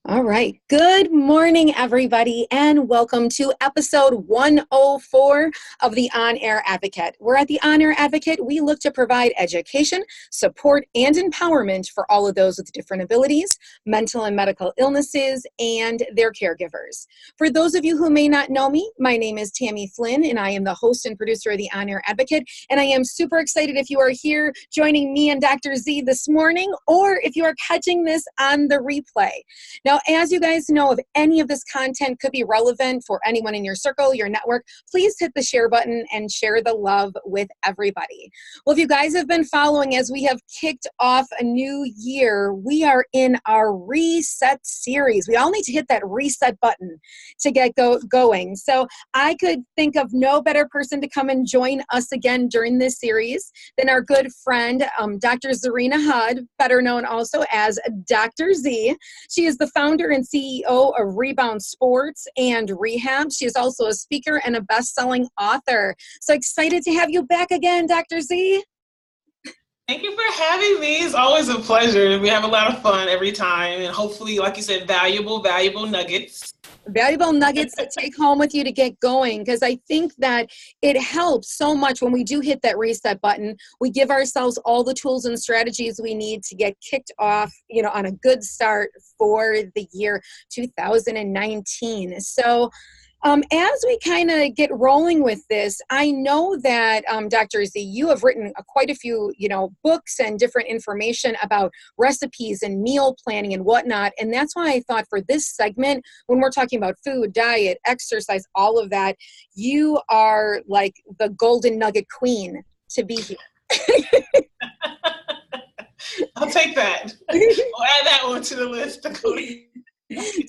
All right. Good morning, everybody, and welcome to episode 104 of the On-Air Advocate. We're at the On-Air Advocate. We look to provide education, support, and empowerment for all of those with different abilities, mental and medical illnesses, and their caregivers. For those of you who may not know me, my name is Tammy Flynn, and I am the host and producer of the On-Air Advocate. And I am super excited if you are here joining me and Dr. Z this morning, or if you are catching this on the replay. Now, as you guys know, if any of this content could be relevant for anyone in your circle, your network, please hit the share button and share the love with everybody. Well, if you guys have been following as we have kicked off a new year, we are in our reset series. We all need to hit that reset button to get going. So I could think of no better person to come and join us again during this series than our good friend, Dr. Zarinah, better known also as Dr. Z. She is the founder and CEO of Rebound Sports and Rehab. She is also a speaker and a best-selling author. So excited to have you back again, Dr. Z. Thank you for having me. It's always a pleasure. We have a lot of fun every time, and hopefully, like you said, valuable nuggets. Valuable nuggets to take home with you to get going, because I think that it helps so much when we do hit that reset button. We give ourselves all the tools and strategies we need to get kicked off, on a good start for the year 2019. So as we kind of get rolling with this, I know that, Dr. Z, you have written quite a few, books and different information about recipes and meal planning and whatnot. And that's why I thought for this segment, when we're talking about food, diet, exercise, all of that, you are like the golden nugget queen to be here. I'll take that. We'll add that one to the list.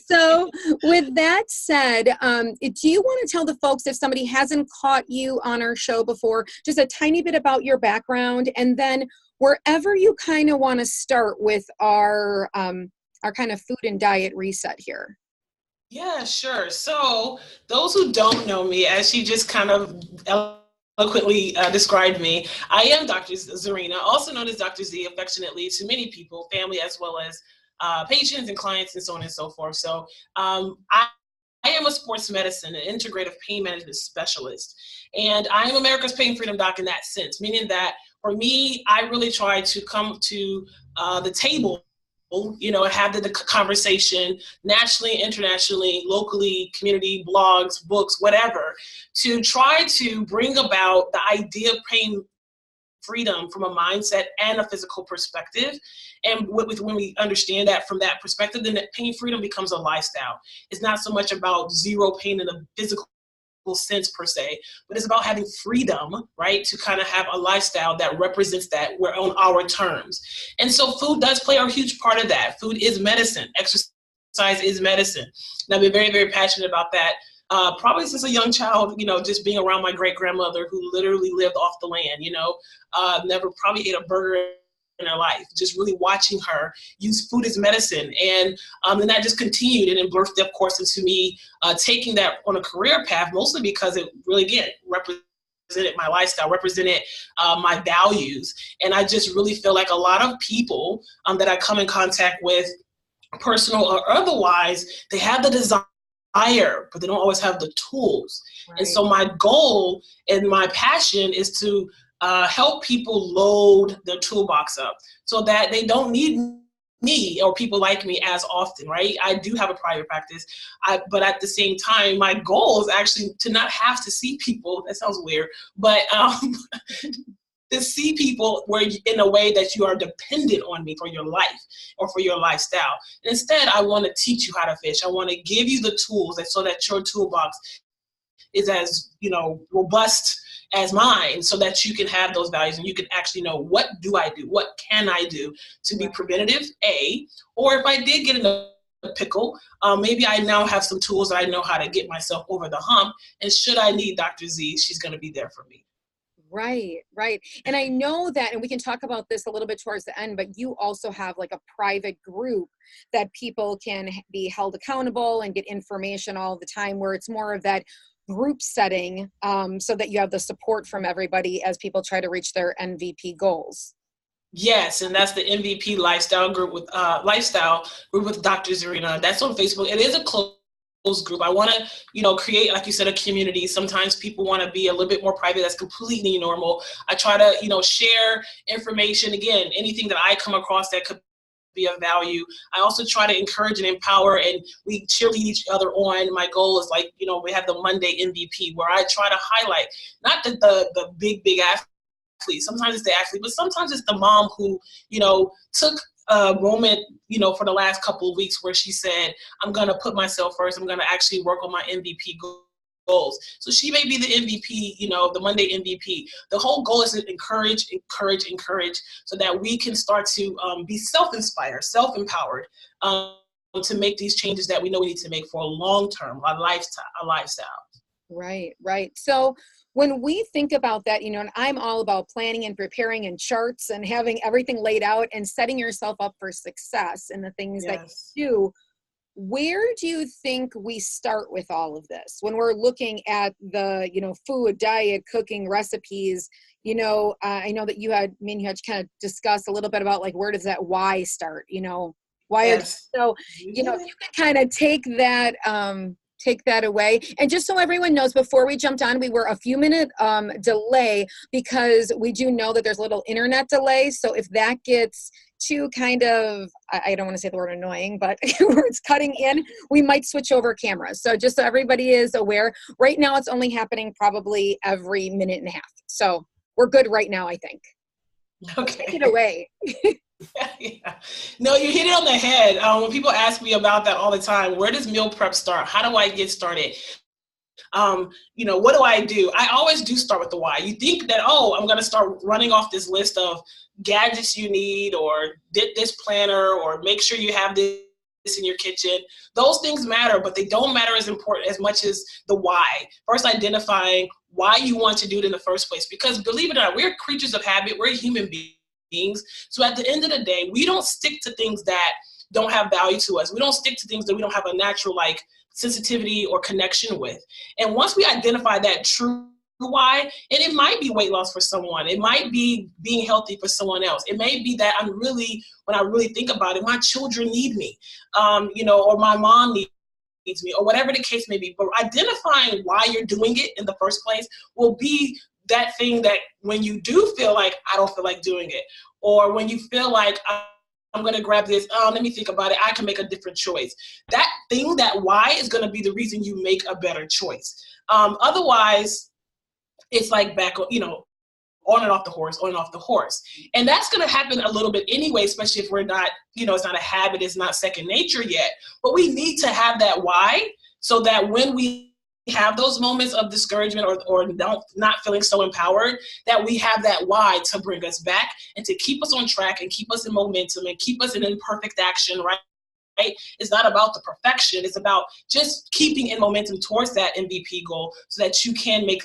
So with that said, do you want to tell the folks, if somebody hasn't caught you on our show before, just a tiny bit about your background, and then wherever you kind of want to start with our kind of food and diet reset here? Yeah, sure. So those who don't know me, as she just kind of eloquently described me, I am Dr. Zarinah, also known as Dr. Z affectionately to many people, family as well as patients and clients and so on and so forth. So I am a sports medicine and integrative pain management specialist. And I am America's pain freedom doc in that sense, meaning that for me, I really try to come to the table, have the conversation nationally, internationally, locally, community, blogs, books, whatever, to try to bring about the idea of pain freedom from a mindset and a physical perspective. And when we understand that from that perspective, then that pain freedom becomes a lifestyle. It's not so much about zero pain in a physical sense per se, but it's about having freedom, right, to kind of have a lifestyle that represents that we're on our terms. And so food does play a huge part of that. Food is medicine. Exercise is medicine. And I've been very, very passionate about that. Probably since a young child, just being around my great-grandmother who literally lived off the land, never probably ate a burger in her life, just really watching her use food as medicine. And that just continued and it birthed, of course, into me taking that on a career path, mostly because it really, again, represented my lifestyle, represented my values. And I just really feel like a lot of people that I come in contact with, personal or otherwise, they have the desire, but they don't always have the tools. Right. And so my goal and my passion is to help people load their toolbox up so that they don't need me or people like me as often, right? I do have a private practice, but at the same time, my goal is actually to not have to see people. That sounds weird, but to see people in a way that you are dependent on me for your life or for your lifestyle. Instead, I want to teach you how to fish. I want to give you the tools so that your toolbox is as robust as mine, so that you can have those values and you can actually know, what do I do? What can I do to be preventative, or if I did get in a pickle, maybe I now have some tools that I know how to get myself over the hump. And should I need Dr. Z, she's going to be there for me. Right. And I know that, and we can talk about this a little bit towards the end, but you also have like a private group that people can be held accountable and get information all the time, where it's more of that group setting, so that you have the support from everybody as people try to reach their MVP goals. Yes, and that's the MVP lifestyle group with Dr. Zarinah. That's on Facebook. It is a closed group. I want to, create, like you said, a community. Sometimes people want to be a little bit more private. That's completely normal. I try to, share information. Again, anything that I come across that could be of value. I also try to encourage and empower, and we cheerlead each other on. My goal is we have the Monday MVP, where I try to highlight not the big athletes. Sometimes it's the athlete, but sometimes it's the mom who, took a moment, for the last couple of weeks where she said, I'm going to put myself first. I'm going to actually work on my MVP goals. So she may be the MVP, the Monday MVP. The whole goal is to encourage, so that we can start to be self-inspired, self-empowered, to make these changes that we know we need to make for a long term, a lifestyle. Right, right. So when we think about that, and I'm all about planning and preparing and charts and having everything laid out and setting yourself up for success in the things that you do, where do you think we start with all of this when we're looking at the, food, diet, cooking, recipes? I know that you had to kind of discuss a little bit about where does that why start, why? Yes. So, if you can kind of take that away. And just so everyone knows, before we jumped on, we were a few minute delay because we do know that there's a little internet delay. So if that gets too kind of, I don't want to say the word annoying, but where it's cutting in, we might switch over cameras. So just so everybody is aware, right now it's only happening probably every minute and a half. So we're good right now, I think. Okay. Take it away. Yeah. No, you hit it on the head. When people ask me about that all the time, where does meal prep start? How do I get started? What do I do? I always do start with the why. You think that, I'm going to start running off this list of gadgets you need, or get this planner, or make sure you have this in your kitchen. Those things matter, but they don't matter as much as the why. First, identifying why you want to do it in the first place. Because believe it or not, we're creatures of habit. We're human beings. So at the end of the day, we don't stick to things that don't have value to us. We don't stick to things that we don't have a natural sensitivity or connection with. And once we identify that true why, and it might be weight loss for someone, it might be being healthy for someone else, it may be that when I really think about it, my children need me, or my mom needs me, or whatever the case may be. But identifying why you're doing it in the first place will be that thing that when you do feel like I don't feel like doing it, or when you feel like I'm going to grab this, let me think about it, I can make a different choice. That thing, that why, is going to be the reason you make a better choice. Otherwise, it's back, on and off the horse. And that's going to happen a little bit anyway, especially if we're not, it's not a habit, it's not second nature yet. But we need to have that why, so that when we have those moments of discouragement or not feeling so empowered, that we have that why to bring us back and to keep us on track and keep us in momentum and keep us in imperfect action, right? It's not about the perfection. It's about just keeping in momentum towards that MVP goal so that you can make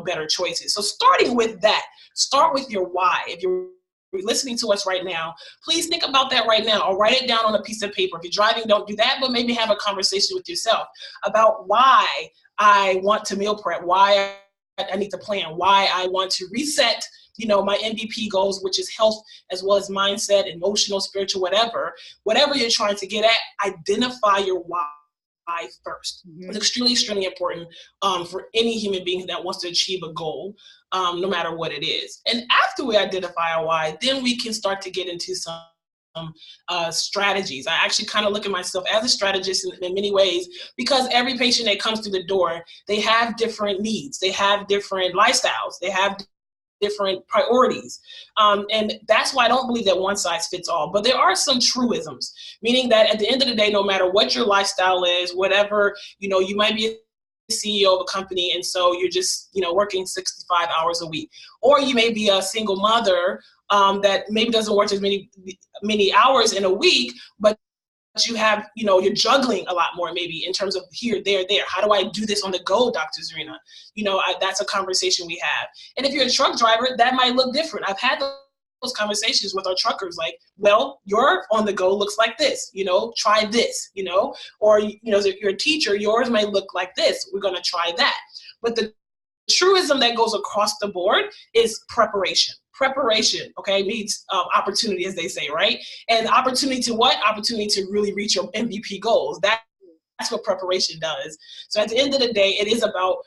better choices. So starting with that, start with your why. If you're listening to us right now, please think about that right now, or write it down on a piece of paper. If you're driving, don't do that, but maybe have a conversation with yourself about why I want to meal prep, why I need to plan, why I want to reset my MVP goals, which is health as well as mindset, emotional, spiritual, whatever you're trying to get at. Identify your why first. Mm-hmm. It's extremely, extremely important for any human being that wants to achieve a goal, no matter what it is. And after we identify our why, then we can start to get into some strategies. I actually kind of look at myself as a strategist in many ways, because every patient that comes through the door, they have different needs, they have different lifestyles, they have different priorities. And that's why I don't believe that one size fits all. But there are some truisms, meaning that at the end of the day, no matter what your lifestyle is, whatever, you might be a CEO of a company, and so you're just, working 65 hours a week. Or you may be a single mother that maybe doesn't work as many hours in a week, but you have, you're juggling a lot more, maybe in terms of here, there. How do I do this on the go, Dr. Zarinah? That's a conversation we have. And if you're a truck driver, that might look different. I've had those conversations with our truckers, well, your on the go looks like this, try this, or, if you're a teacher, yours might look like this. We're going to try that. But the truism that goes across the board is preparation. preparation, okay, meets opportunity, as they say, right? And opportunity to what? Opportunity to really reach your MVP goals. That's what preparation does. So at the end of the day, it is about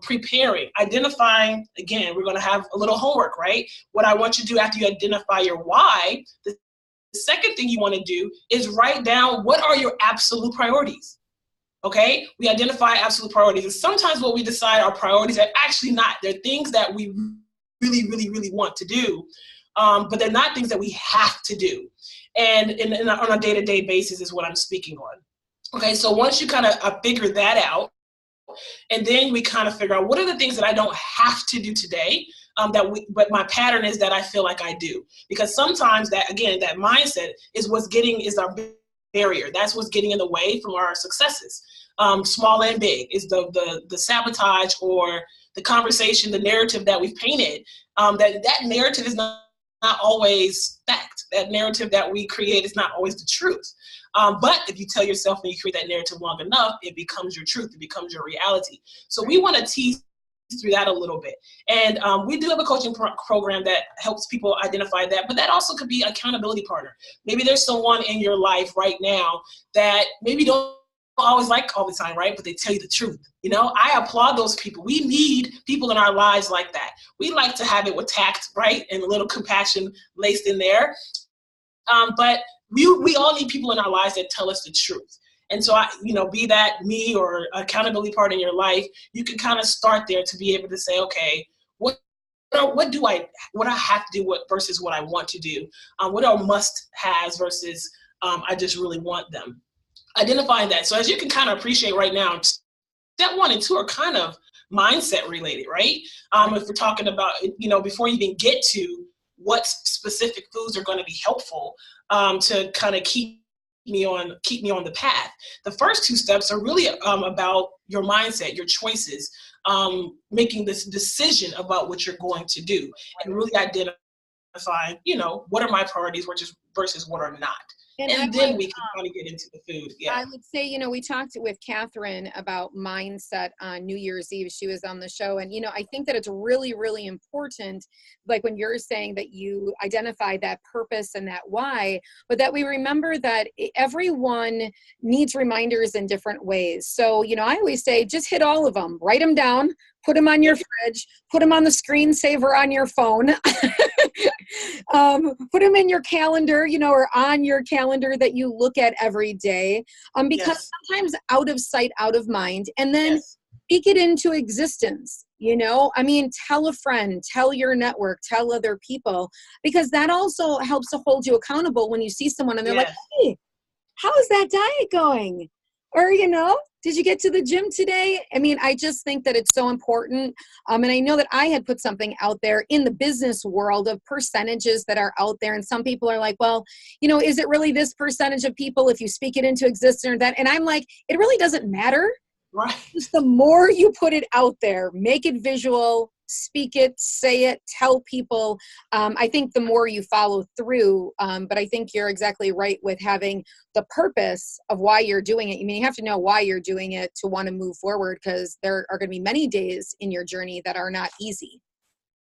preparing, identifying. Again, we're going to have a little homework, right? What I want you to do after you identify your why, the second thing you want to do is write down what are your absolute priorities. Okay, we identify absolute priorities. And sometimes what we decide are priorities are actually not. They're things that we really, really, really want to do, but they're not things that we have to do. And on a day-to-day basis is what I'm speaking on. Okay, so once you kind of figure that out, and then we kind of figure out what are the things that I don't have to do today, but my pattern is that I feel like I do. Because sometimes that, again, that mindset is is our barrier. That's what's getting in the way from our successes. Small and big is the sabotage or the conversation, the narrative that we've painted. That narrative is not always fact. That narrative that we create is not always the truth. But if you tell yourself and you create that narrative long enough, it becomes your truth. It becomes your reality. So we want to tease through that a little bit. And we do have a coaching program that helps people identify that, but that also could be accountability partner. Maybe there's someone in your life right now that maybe don't always like all the time, right? But they tell you the truth. You know, I applaud those people. We need people in our lives like that. We like to have it with tact, right? And a little compassion laced in there. But we all need people in our lives that tell us the truth. And so, be that me or accountability part in your life, you can kind of start there to be able to say, okay, what do I have to do versus what I want to do? What are must-haves versus I just really want them? Identifying that. So as you can kind of appreciate right now, step 1 and 2 are kind of mindset related, right? If we're talking about, before you even get to what specific foods are going to be helpful to kind of keep me on the path. The first 2 steps are really about your mindset, your choices, making this decision about what you're going to do, and really identifying, what are my priorities versus what are not. And then we can kind of get into the food. Yeah. I would say, we talked with Catherine about mindset on New Year's Eve. She was on the show. And, I think that it's really, really important, like when you're saying that you identify that purpose and that why, but that we remember that everyone needs reminders in different ways. So, I always say, just hit all of them, write them down, put them on your fridge, put them on the screensaver on your phone, put them in your calendar, or on your calendar that you look at every day, because sometimes out of sight, out of mind, and then speak it into existence. Tell a friend, tell your network, tell other people, because that also helps to hold you accountable when you see someone and they're like, hey, how's that diet going? Or, did you get to the gym today? I just think that it's so important. And I know that I had put something out there in the business world of percentages that are out there. And some people are like, well, is it really this percentage of people if you speak it into existence or that? And I'm like, it really doesn't matter. Right. Just the more you put it out there, make it visual, speak it, say it, tell people. I think the more you follow through, but I think you're exactly right with having the purpose of why you're doing it. You have to know why you're doing it to want to move forward, because there are going to be many days in your journey that are not easy,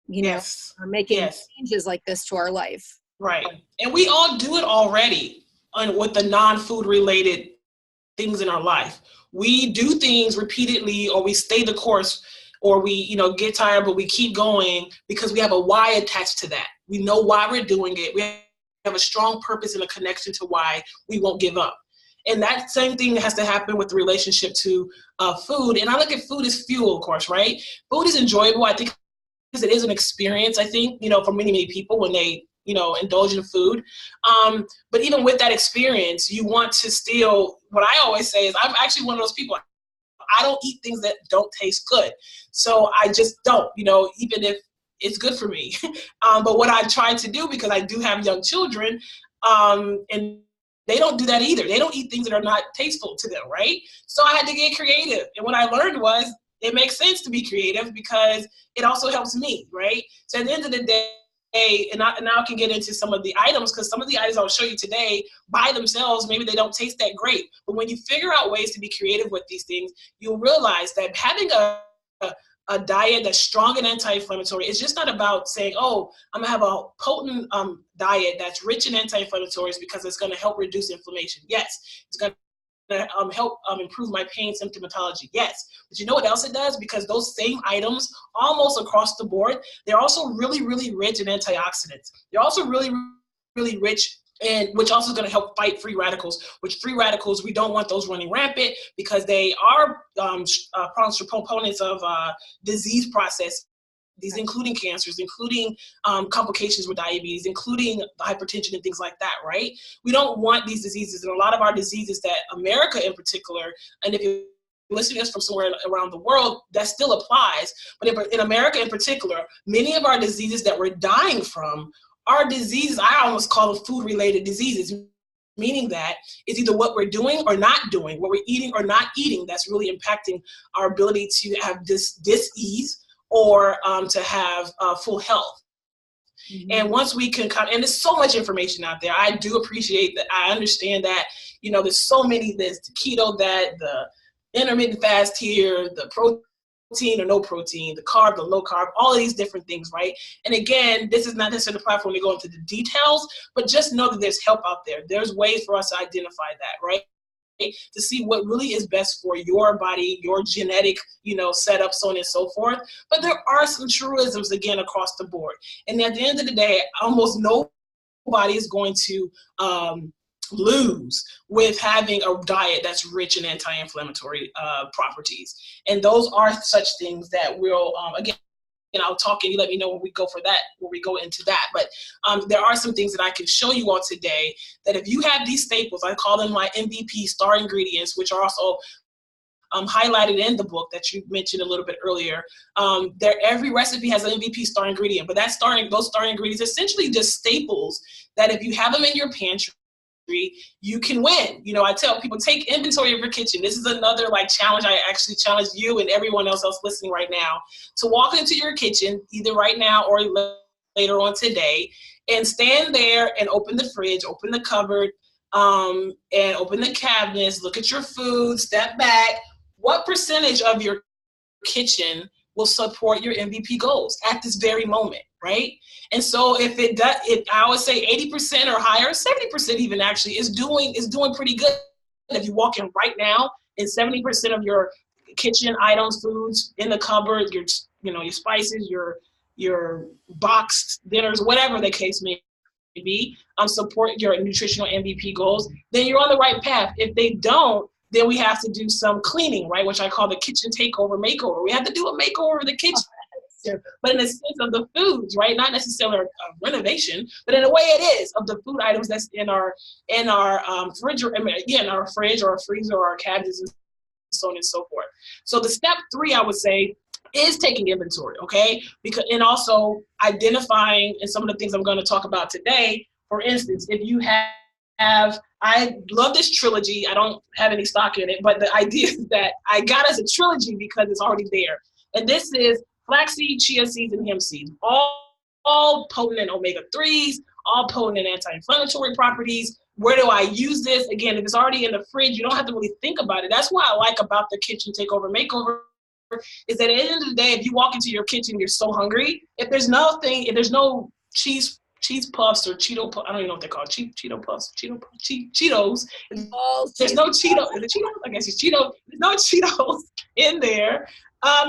or making changes like this to our life. Right. And we all do it already with the non-food related things in our life. We do things repeatedly, or we stay the course, or we, get tired, but we keep going because we have a why attached to that. We know why we're doing it. We have a strong purpose and a connection to why we won't give up. And that same thing has to happen with the relationship to food. And I look at food as fuel, of course, right? Food is enjoyable, I think, because it is an experience, I think, for many, many people when they, indulge in food. But even with that experience, you want to still, what I always say is, I'm actually one of those people, I don't eat things that don't taste good. So I just don't, even if it's good for me. But what I try to do, because I do have young children, and they don't do that either. They don't eat things that are not tasteful to them, right? So I had to get creative. And what I learned was it makes sense to be creative because it also helps me, right? So at the end of the day, and now I can get into some of the items, because some of the items I'll show you today by themselves, maybe they don't taste that great. But when you figure out ways to be creative with these things, you'll realize that having a a diet that's strong and anti-inflammatory. It's just not about saying, oh, I'm gonna have a potent diet that's rich in anti-inflammatories because it's gonna help reduce inflammation. Yes, it's gonna help improve my pain symptomatology. Yes, but you know what else it does? Because those same items, almost across the board, they're also really, really rich in antioxidants. They're also really, really rich, and which also is going to help fight free radicals, which free radicals, we don't want those running rampant because they are proponents of disease process, these including cancers, including complications with diabetes, including hypertension and things like that, right? We don't want these diseases, and a lot of our diseases that America in particular, and if you're listening to us from somewhere around the world, that still applies, but in America in particular, many of our diseases that we're dying from are diseases, I almost call them food-related diseases, meaning that it's either what we're doing or not doing, what we're eating or not eating, that's really impacting our ability to have this dis-ease or to have full health. Mm-hmm. And once we can and there's so much information out there. I do appreciate that. I understand that, you know, there's so many, there's the keto, that the intermittent fast here, the protein or no protein, the carb, the low carb, all of these different things, right? And again, this is not necessarily the platform to go into the details, but just know that there's help out there. There's ways for us to identify that, right? To see what really is best for your body, your genetic, you know, setup, so on and so forth. But there are some truisms, again, across the board. And at the end of the day, almost nobody is going to lose with having a diet that's rich in anti-inflammatory properties. And those are such things that will, again, and I'll talk and you let me know when we go for that, when we go into that. But there are some things that I can show you all today that if you have these staples, I call them my MVP star ingredients, which are also highlighted in the book that you mentioned a little bit earlier. Every recipe has an MVP star ingredient, but those star ingredients essentially just staples that if you have them in your pantry, you can win. You know, I tell people, take inventory of your kitchen. This is another challenge. I actually challenge you and everyone else listening right now to walk into your kitchen, either right now or later on today, and stand there and open the fridge, open the cupboard, and open the cabinets, look at your food, step back. What percentage of your kitchen will support your MVP goals at this very moment, right? And so if it does, I would say 80% or higher, 70% even actually is doing pretty good. If you walk in right now and 70% of your kitchen items, foods in the cupboard, your spices, your boxed dinners, whatever the case may be, support your nutritional MVP goals, then you're on the right path. If they don't, then we have to do some cleaning, right? Which I call the kitchen makeover. We have to do a makeover of the kitchen, but in the sense of the foods, right? Not necessarily a renovation, but in a way it is, of the food items that's in our fridge, in our fridge or our freezer or our cabinets and so on and so forth. So the step 3, I would say, is taking inventory, okay? And also identifying, and some of the things I'm going to talk about today, for instance, if you I love this trilogy. I don't have any stock in it, but the idea is that I got it as a trilogy because it's already there. And this is flaxseed, chia seeds, and hemp seeds, all potent in omega-3s, all potent in anti-inflammatory properties. Where do I use this? Again, if it's already in the fridge, you don't have to really think about it. That's what I like about the kitchen makeover, is that at the end of the day, if you walk into your kitchen, you're so hungry. If there's no cheese puffs or Cheeto puffs, I don't even know what they're called, Cheetos. There's no Cheetos. Is it Cheetos? I guess it's Cheetos. There's no Cheetos in there.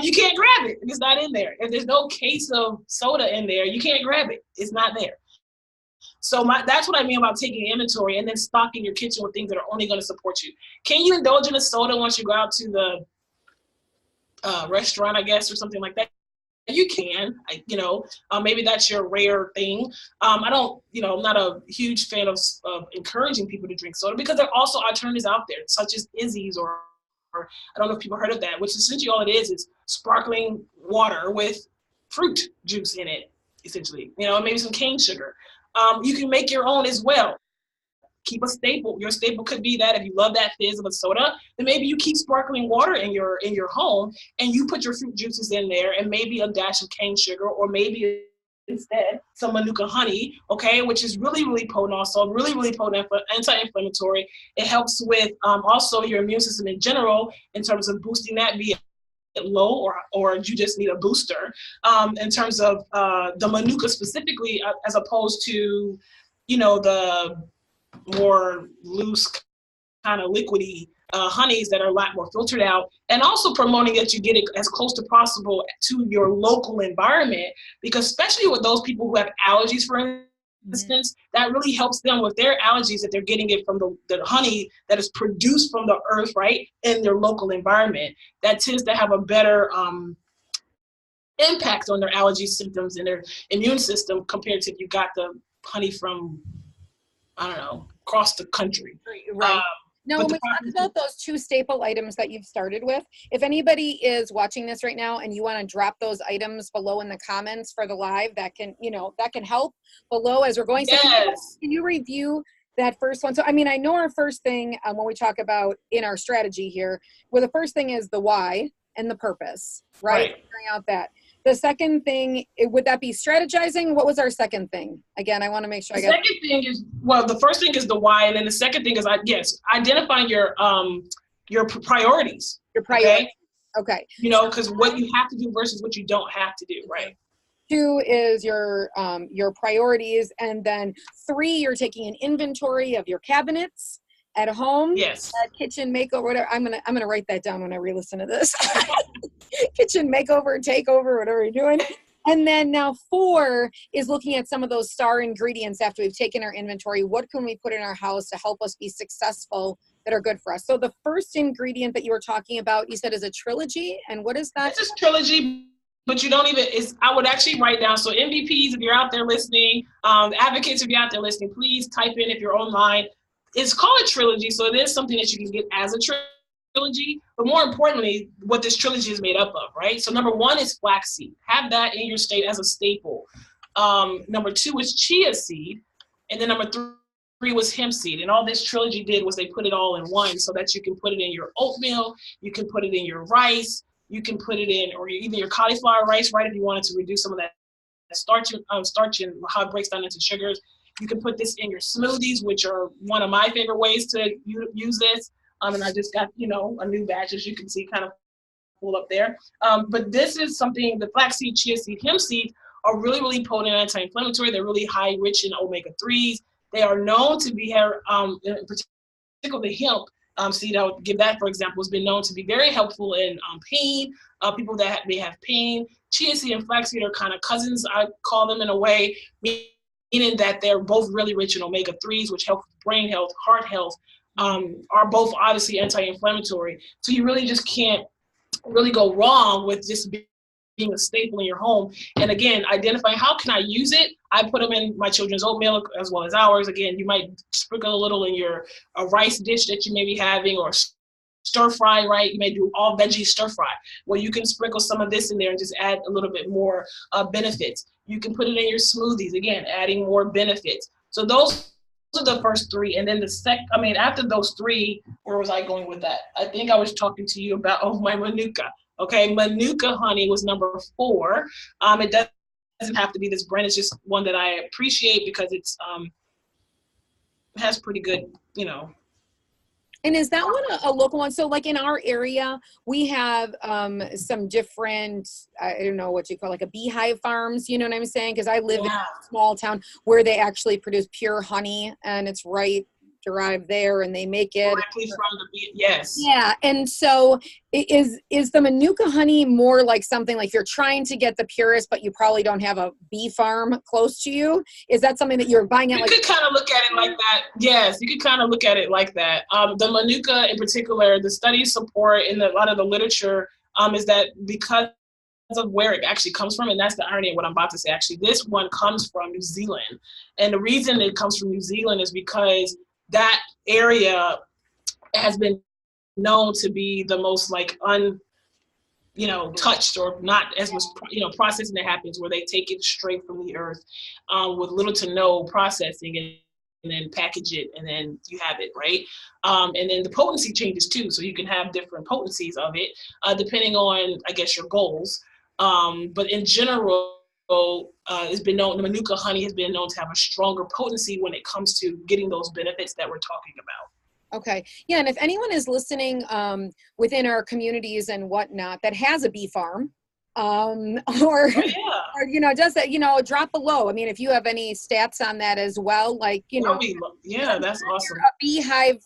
You can't grab it if it's not in there. If there's no case of soda in there, you can't grab it. It's not there. So that's what I mean about taking inventory and then stocking your kitchen with things that are only going to support you. Can you indulge in a soda once you go out to the restaurant, I guess, or something like that? You can, maybe that's your rare thing. I'm not a huge fan of encouraging people to drink soda because there are also alternatives out there, such as Izzy's or I don't know if people heard of that, which essentially all it is sparkling water with fruit juice in it, essentially, maybe some cane sugar. You can make your own as well. Keep a staple. Your staple could be that if you love that fizz of a soda, then maybe you keep sparkling water in your home and you put your fruit juices in there and maybe a dash of cane sugar, or maybe instead some Manuka honey, okay, which is really, really potent also, really, really potent anti-inflammatory. It helps with also your immune system in general in terms of boosting that via low, or you just need a booster in terms of the Manuka specifically, as opposed to, the more loose kind of liquidy honeys that are a lot more filtered out, and also promoting that you get it as close to possible to your local environment, because especially with those people who have allergies, for instance, that really helps them with their allergies, that they're getting it from the honey that is produced from the earth, right, in their local environment. That tends to have a better impact on their allergy symptoms and their immune system compared to if you got the honey from, I don't know, across the country. Right. Now, when we talk about those 2 staple items that you've started with, if anybody is watching this right now and you want to drop those items below in the comments for the live, that can help below as we're going. So can you review that first one? So, I mean, I know our first thing when we talk about in our strategy here, well, the first thing is the why and the purpose, right? Figuring out that. The second thing, would that be strategizing? What was our second thing? Again, I want to make sure I got. The second thing is, well, the first thing is the why, and then the second thing is, identifying your priorities. Your priorities. Okay. Because what you have to do versus what you don't have to do, right? 2 is your priorities, and then 3, you're taking an inventory of your cabinets at home. Yes. Kitchen makeover, whatever. I'm gonna write that down when I re-listen to this. Kitchen makeover, takeover, whatever you're doing. And then now 4 is looking at some of those star ingredients after we've taken our inventory. What can we put in our house to help us be successful that are good for us? So the first ingredient that you were talking about, you said is a trilogy. And what is that? It's a trilogy, but you don't even, I would actually write down. So MVPs, if you're out there listening, advocates, if you're out there listening, please type in if you're online. It's called a trilogy, so it is something that you can get as a trilogy, but more importantly, what this trilogy is made up of, right? So number 1 is flaxseed. Have that in your state as a staple. Number 2 is chia seed, and then number 3 was hemp seed. And all this trilogy did was they put it all in one, so that you can put it in your oatmeal, you can put it in your rice, you can put it in, or even your cauliflower rice, right, if you wanted to reduce some of that starch and how it breaks down into sugars. You can put this in your smoothies, which are one of my favorite ways to use this. And I just got, a new batch, as you can see, kind of pull up there. But this is something, the flaxseed, chia seed, hemp seed are really, really potent anti-inflammatory. They're really high, rich in omega-3s. They are known to be, particularly hemp seed, I would give that, for example, has been known to be very helpful in pain, people that may have pain. Chia seed and flaxseed are kind of cousins, I call them in a way, meaning that they're both really rich in omega-3s, which help with brain health, heart health, are both obviously anti-inflammatory. So you really just can't really go wrong with just being a staple in your home. And again, identifying how can I use it? I put them in my children's oatmeal as well as ours. Again, you might sprinkle a little in your rice dish that you may be having, or stir fry, right? You may do all veggie stir fry, where you can sprinkle some of this in there and just add a little bit more benefits. You can put it in your smoothies, again, adding more benefits. So those are the first 3. And then after those 3, where was I going with that? I think I was talking to you about, my Manuka. Okay, Manuka honey was number 4. It doesn't have to be this brand. It's just one that I appreciate because it's has pretty good, And is that one a local one? So like in our area, we have some different, I don't know what you call, like a beehive farms, you know what I'm saying? Because I live in a small town where they actually produce pure honey, and it's derived there, and they make it directly from the bee. Yes. Yeah. And so is the Manuka honey more like something like, if you're trying to get the purest, but you probably don't have a bee farm close to you, is that something that you're buying at? You could kind of look at it like that. Yes, you could kind of look at it like that. The Manuka in particular, the studies support in a lot of the literature is that because of where it actually comes from, and that's the irony of what I'm about to say. Actually, this one comes from New Zealand, and the reason it comes from New Zealand is because that area has been known to be the most touched, or not as much, processing that happens, where they take it straight from the earth with little to no processing, and then package it, and then you have it, right? And then the potency changes too, so you can have different potencies of it depending on, I guess, your goals. But in general, it's been known, the Manuka honey has been known to have a stronger potency when it comes to getting those benefits that we're talking about. Okay. Yeah. And if anyone is listening within our communities and whatnot that has a bee farm, or, Oh yeah. or, just that, drop below. I mean, if you have any stats on that as well, like, Yeah, that's awesome. a beehive,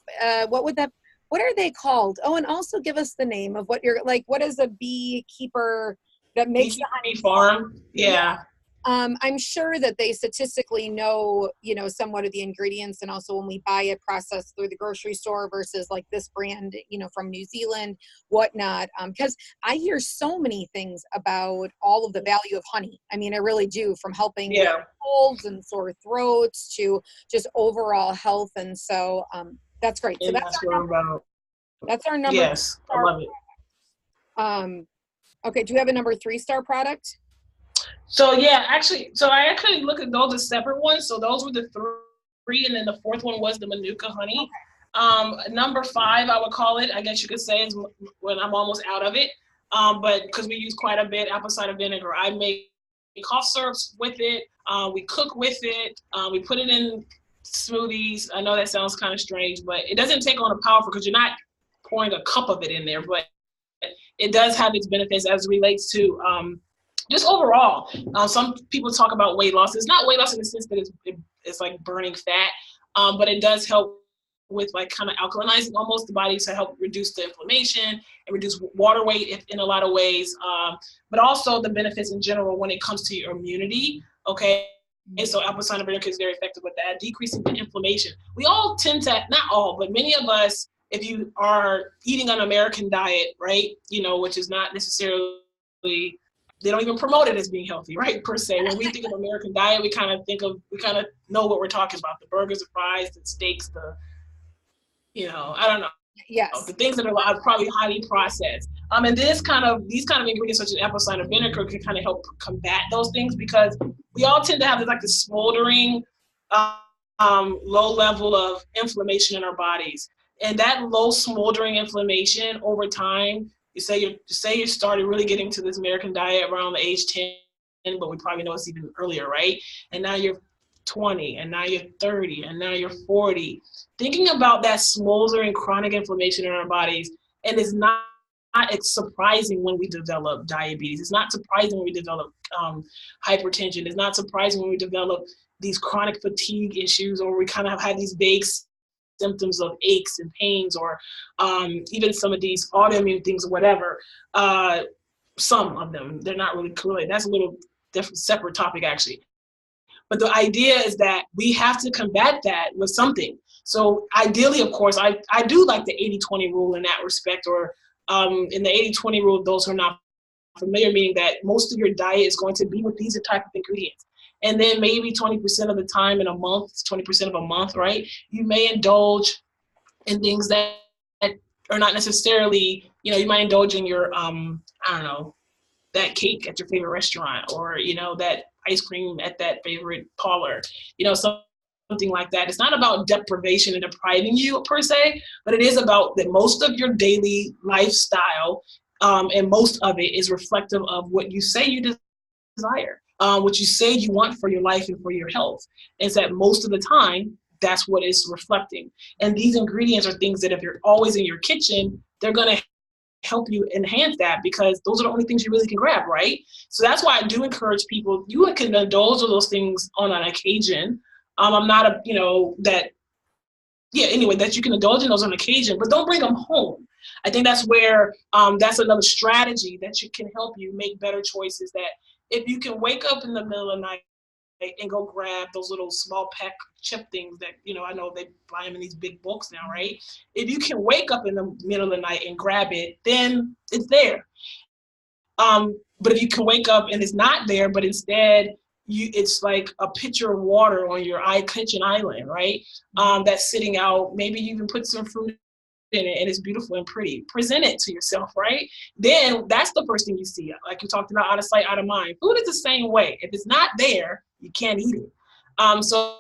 what are they called? Oh, and also give us the name of what you're like, what is a beekeeper that makes the honey? Bee farm. Yeah. Yeah. I'm sure that they statistically know, somewhat of the ingredients, and also when we buy it processed through the grocery store versus like this brand, from New Zealand, whatnot. Because I hear so many things about all of the value of honey. I mean, I really do, from helping with colds and sore throats to just overall health. And so that's great. So And that's what I'm about. that's our number. Yes, I love it. Okay, do you have a number 3-star product? So I actually look at those as separate ones. So those were the three, and then the fourth one was the Manuka Honey. Number 5, I would call it, I guess you could say, is when I'm almost out of it. But because we use quite a bit apple cider vinegar, I make cough syrups with it. We cook with it. We put it in smoothies. I know that sounds kind of strange, but it doesn't take on a powerful, because you're not pouring a cup of it in there, but it does have its benefits as it relates to just overall. Some people talk about weight loss. It's not weight loss in the sense that it's like burning fat, but it does help with like kind of alkalinizing almost the body to help reduce the inflammation and reduce water weight in a lot of ways, but also the benefits in general when it comes to your immunity. Okay. And so apple cider vinegar is very effective with that, decreasing the inflammation. We all tend to, not all, but many of us, if you are eating an American diet, right, which is not necessarily, they don't even promote it as being healthy, right, per se. When we think of American diet, we kind of know what we're talking about: the burgers, the fries, the steaks, I don't know. Yes. The things that are probably highly processed. And these kind of ingredients, such as apple cider vinegar, can kind of help combat those things, because we all tend to have this smoldering, low level of inflammation in our bodies. And that low smoldering inflammation over time, you say you started really getting to this American diet around the age 10, but we probably know it's even earlier, right? And now you're 20, and now you're 30, and now you're 40. Thinking about that smoldering chronic inflammation in our bodies, and it's it's surprising when we develop diabetes. It's not surprising when we develop hypertension. It's not surprising when we develop these chronic fatigue issues, or we kind of have these vague symptoms of aches and pains, or even some of these autoimmune things or whatever. Some of them, they're not really correlated. That's a little different, separate topic actually. But the idea is that we have to combat that with something. So ideally, of course, I do like the 80-20 rule in that respect, or in the 80-20 rule, those who are not familiar, meaning that most of your diet is going to be with these type of ingredients. And then maybe 20% of the time in a month, it's 20% of a month, right? You may indulge in things that are not necessarily, you might indulge in your, I don't know, that cake at your favorite restaurant, or, that ice cream at that favorite parlor, something like that. It's not about deprivation and depriving you per se, but it is about that most of your daily lifestyle, and most of it is reflective of what you say you desire, what you say you want for your life and for your health. Is that most of the time, that's what it's reflecting. And these ingredients are things that if you're always in your kitchen, they're going to help you enhance that, because those are the only things you really can grab, right? So that's why I do encourage people, you can indulge in those things on an occasion. I'm not that you can indulge in those on occasion, but don't bring them home. I think that's where, that's another strategy that can help you make better choices. That if you can wake up in the middle of the night and go grab those little small pack chip things that, I know they buy them in these big bulks now, right? If you can wake up in the middle of the night and grab it, then it's there. But if you can wake up and it's not there, but instead it's like a pitcher of water on your kitchen island, right? That's sitting out. Maybe you even put some fruit in it and it's beautiful and pretty. Present it to yourself, right? Then that's the first thing you see. Like you talked about, out of sight, out of mind. Food is the same way. If it's not there, you can't eat it. So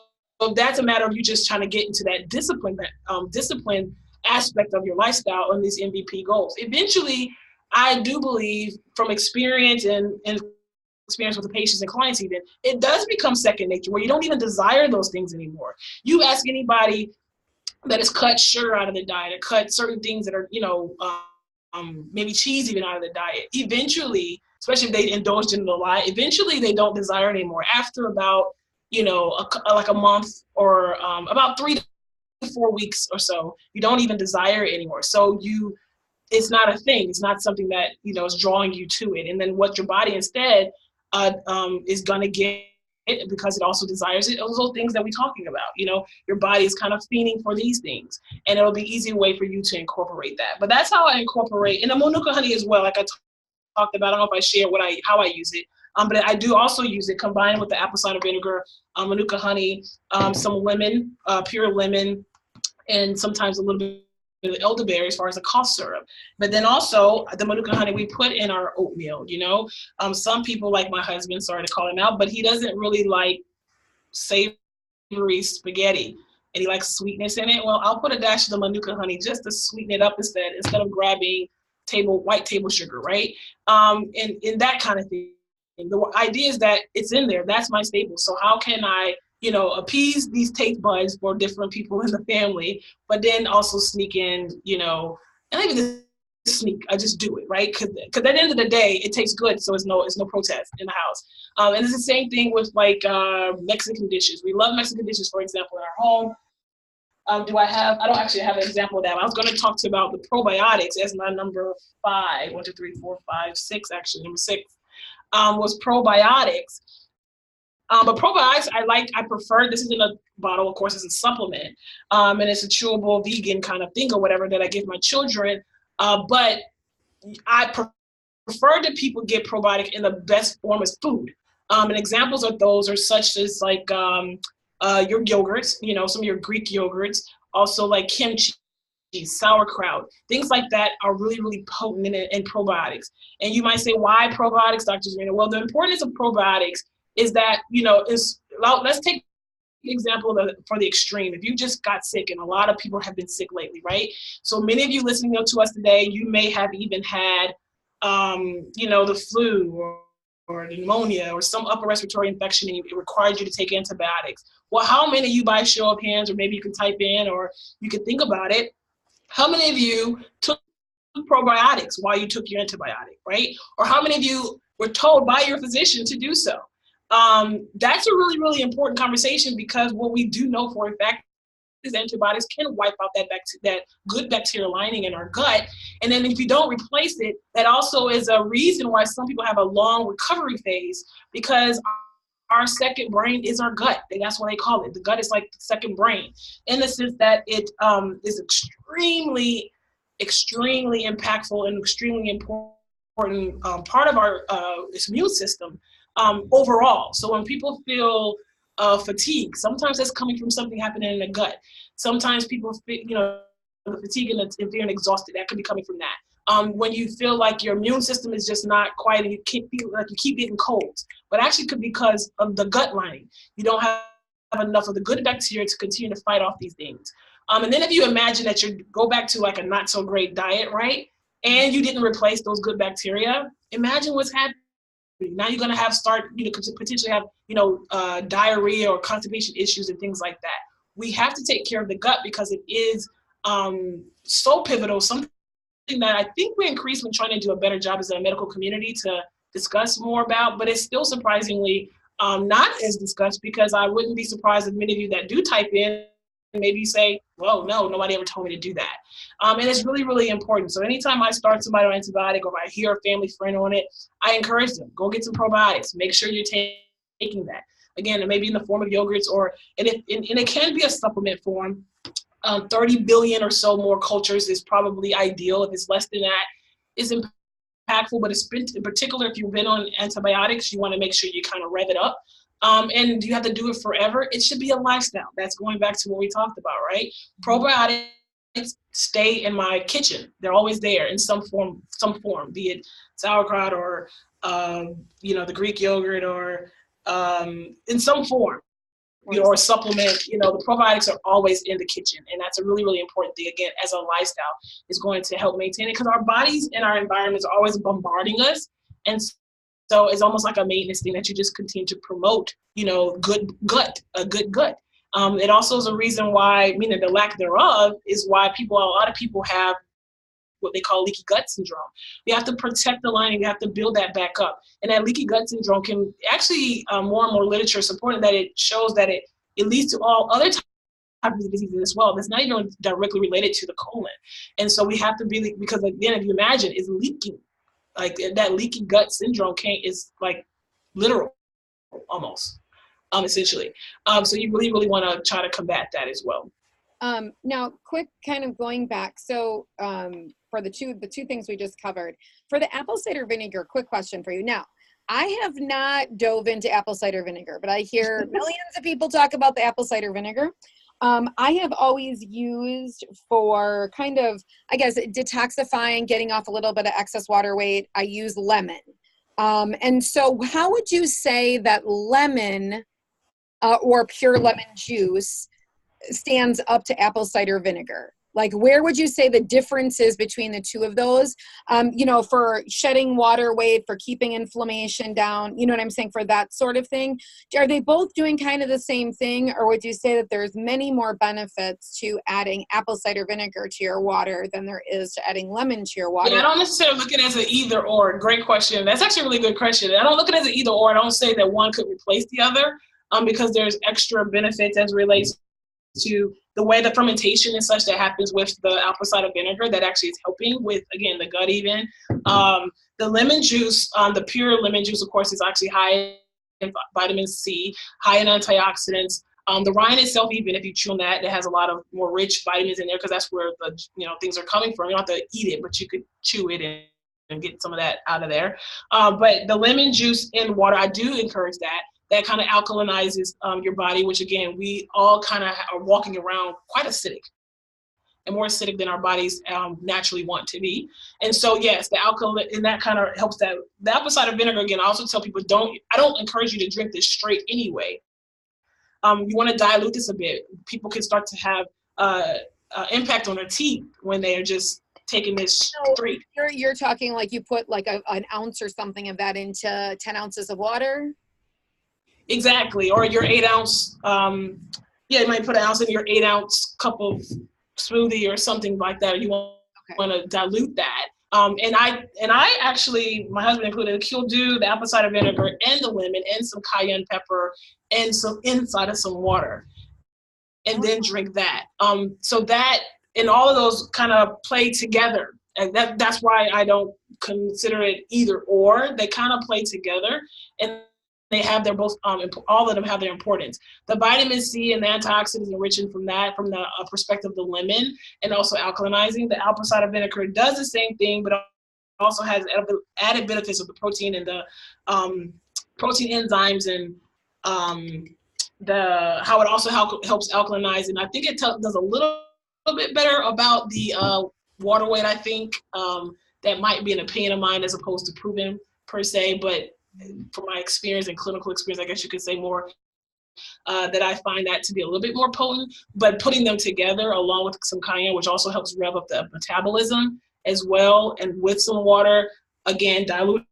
that's a matter of you just trying to get into that discipline aspect of your lifestyle on these MVP goals. Eventually, I do believe, from experience and experience with the patients and clients even, it does become second nature, where you don't even desire those things anymore. You ask anybody that has cut sugar out of the diet, or cut certain things that are, maybe cheese even out of the diet. Eventually, especially if they indulged in the lie, eventually they don't desire it anymore. After about, like a month or about 3 to 4 weeks or so, you don't even desire it anymore. So it's not a thing. It's not something that, is drawing you to it. And then what your body instead is going to get it, because it also desires it. Those are things that we're talking about. Your body is kind of fiending for these things, and it'll be easy way for you to incorporate that. But that's how I incorporate, and the Manuka honey as well. Like I talked about, I don't know if I share how I use it. But I do also use it combined with the apple cider vinegar, Manuka honey, some lemon, pure lemon, and sometimes a little bit of elderberry as far as the cough syrup. But then also the Manuka honey we put in our oatmeal. Some people, like my husband, sorry to call him out, but he doesn't really like savory spaghetti, and he likes sweetness in it. Well, I'll put a dash of the Manuka honey just to sweeten it up instead of grabbing white table sugar, right? And that kind of thing. The idea is that it's in there. That's my staple. So how can I, appease these taste buds for different people in the family, but then also sneak in, and maybe just sneak. I just do it, right? Because at the end of the day, it tastes good, so it's no protest in the house. And it's the same thing with like Mexican dishes. We love Mexican dishes, for example, in our home. I don't actually have an example of that. I was going to talk to you about the probiotics as my number 5. 1, 2, 3, 4, 5, 6, actually. Number 6 was probiotics. But probiotics, I prefer, this is in a bottle, of course, it's a supplement. And it's a chewable vegan kind of thing or whatever that I give my children. But I prefer that people get probiotic in the best form as food. And examples of those are such as like your yogurts, some of your Greek yogurts, also like kimchi, sauerkraut, things like that are really, really potent in probiotics. And you might say, why probiotics, Dr. Zarinah? Well, the importance of probiotics is that, let's take the example for the extreme. If you just got sick, and a lot of people have been sick lately, right? So many of you listening to us today, you may have even had, the flu or pneumonia or some upper respiratory infection, and it required you to take antibiotics. Well, how many of you, by show of hands, or maybe you can type in, or you can think about it, how many of you took probiotics while you took your antibiotic, right? Or how many of you were told by your physician to do so? That's a really, really important conversation, because what we do know for a fact is antibiotics can wipe out that good bacterial lining in our gut. And then if you don't replace it, that also is a reason why some people have a long recovery phase, because our second brain is our gut. And that's what they call it. The gut is like the second brain, in the sense that it is extremely, extremely impactful and extremely important part of our immune system overall. So when people feel fatigue, sometimes that's coming from something happening in the gut. Sometimes people feel, the fatigue and feeling exhausted, that could be coming from that. When you feel like your immune system is just not quite, and you feel like you keep getting colds, but actually could be because of the gut lining. You don't have enough of the good bacteria to continue to fight off these things. And then if you imagine that you go back to like a not so great diet, right? And you didn't replace those good bacteria, imagine what's happening. Now you're going to potentially have, diarrhea or constipation issues and things like that. We have to take care of the gut, because it is so pivotal, something that I think we're increasingly trying to do a better job as a medical community to discuss more about, but it's still surprisingly not as discussed, because I wouldn't be surprised if many of you that do type in, maybe you say, well, no, nobody ever told me to do that. And it's really, really important. So anytime I start somebody on antibiotic, or if I hear a family friend on it, I encourage them, go get some probiotics. Make sure you're taking that. Again, maybe in the form of yogurts, and it can be a supplement form. 30 billion or so more cultures is probably ideal. If it's less than that, it's impactful, but it's been, in particular, if you've been on antibiotics, you want to make sure you kind of rev it up. And you have to do it forever. It should be a lifestyle. That's going back to what we talked about, right? Probiotics stay in my kitchen. They're always there in some form, be it sauerkraut or, the Greek yogurt, or in some form, or a supplement. The probiotics are always in the kitchen. And that's a really, really important thing. Again, as a lifestyle, is going to help maintain it, because our bodies and our environments are always bombarding us. And so it's almost like a maintenance thing that you just continue to promote, a good gut. It also is a reason why, meaning the lack thereof, is why a lot of people have what they call leaky gut syndrome. We have to protect the lining. We have to build that back up. And that leaky gut syndrome can actually, more and more literature supporting that it shows that it leads to all other types of diseases as well. That's not even directly related to the colon. And so we have to really, because again, if you imagine, it's leaking. Like that leaky gut syndrome is like literal almost, essentially. So you really, really want to try to combat that as well. Now, quick kind of going back. So for the two things we just covered, for the apple cider vinegar, quick question for you. Now, I have not dove into apple cider vinegar, but I hear millions of people talk about the apple cider vinegar. I have always used for kind of, I guess, detoxifying, getting off a little bit of excess water weight. I use lemon. And so how would you say that lemon or pure lemon juice stands up to apple cider vinegar? Like, where would you say the difference is between the two of those, for shedding water weight, for keeping inflammation down, you know what I'm saying, for that sort of thing? Are they both doing kind of the same thing, or would you say that there's many more benefits to adding apple cider vinegar to your water than there is to adding lemon to your water? Yeah, I don't necessarily look at it as an either or. Great question. That's actually a really good question. I don't look at it as an either or. I don't say that one could replace the other, because there's extra benefits as it relates to the way the fermentation and such that happens with the apple cider vinegar that actually is helping with, again, the gut even. The lemon juice, the pure lemon juice, of course, is actually high in vitamin C, high in antioxidants. The rind itself, even if you chew on that, it has a lot of more rich vitamins in there because that's where the things are coming from. You don't have to eat it, but you could chew it and get some of that out of there. But the lemon juice in water, I do encourage that. That kind of alkalinizes your body, which again, we all kind of are walking around quite acidic and more acidic than our bodies naturally want to be. And so, yes, the alkaline, and that kind of helps that. The apple cider vinegar, again, I also tell people, I don't encourage you to drink this straight anyway. You want to dilute this a bit. People can start to have impact on their teeth when they are just taking this straight. You're talking like you put like an ounce or something of that into 10 ounces of water? Exactly, or your 8 ounce, you might put an ounce in your 8 ounce cup of smoothie or something like that. You want to dilute that. And I actually, my husband included, he'll do the apple cider vinegar and the lemon and some cayenne pepper and some inside of some water, and then drink that. So that and all of those kind of play together, and that's why I don't consider it either or. They kind of play together, and they have their both, all of them have their importance. The vitamin C and the antioxidants enriching from the perspective of the lemon, and also alkalinizing. The apple cider vinegar does the same thing, but also has added benefits of the protein and the protein enzymes, and how it also helps alkalinize. And I think it does a little bit better about the water weight. I think that might be an opinion of mine as opposed to proven per se, but from my experience and clinical experience, I guess you could say more, that I find that to be a little bit more potent. But putting them together along with some cayenne, which also helps rev up the metabolism as well, and with some water, again, diluting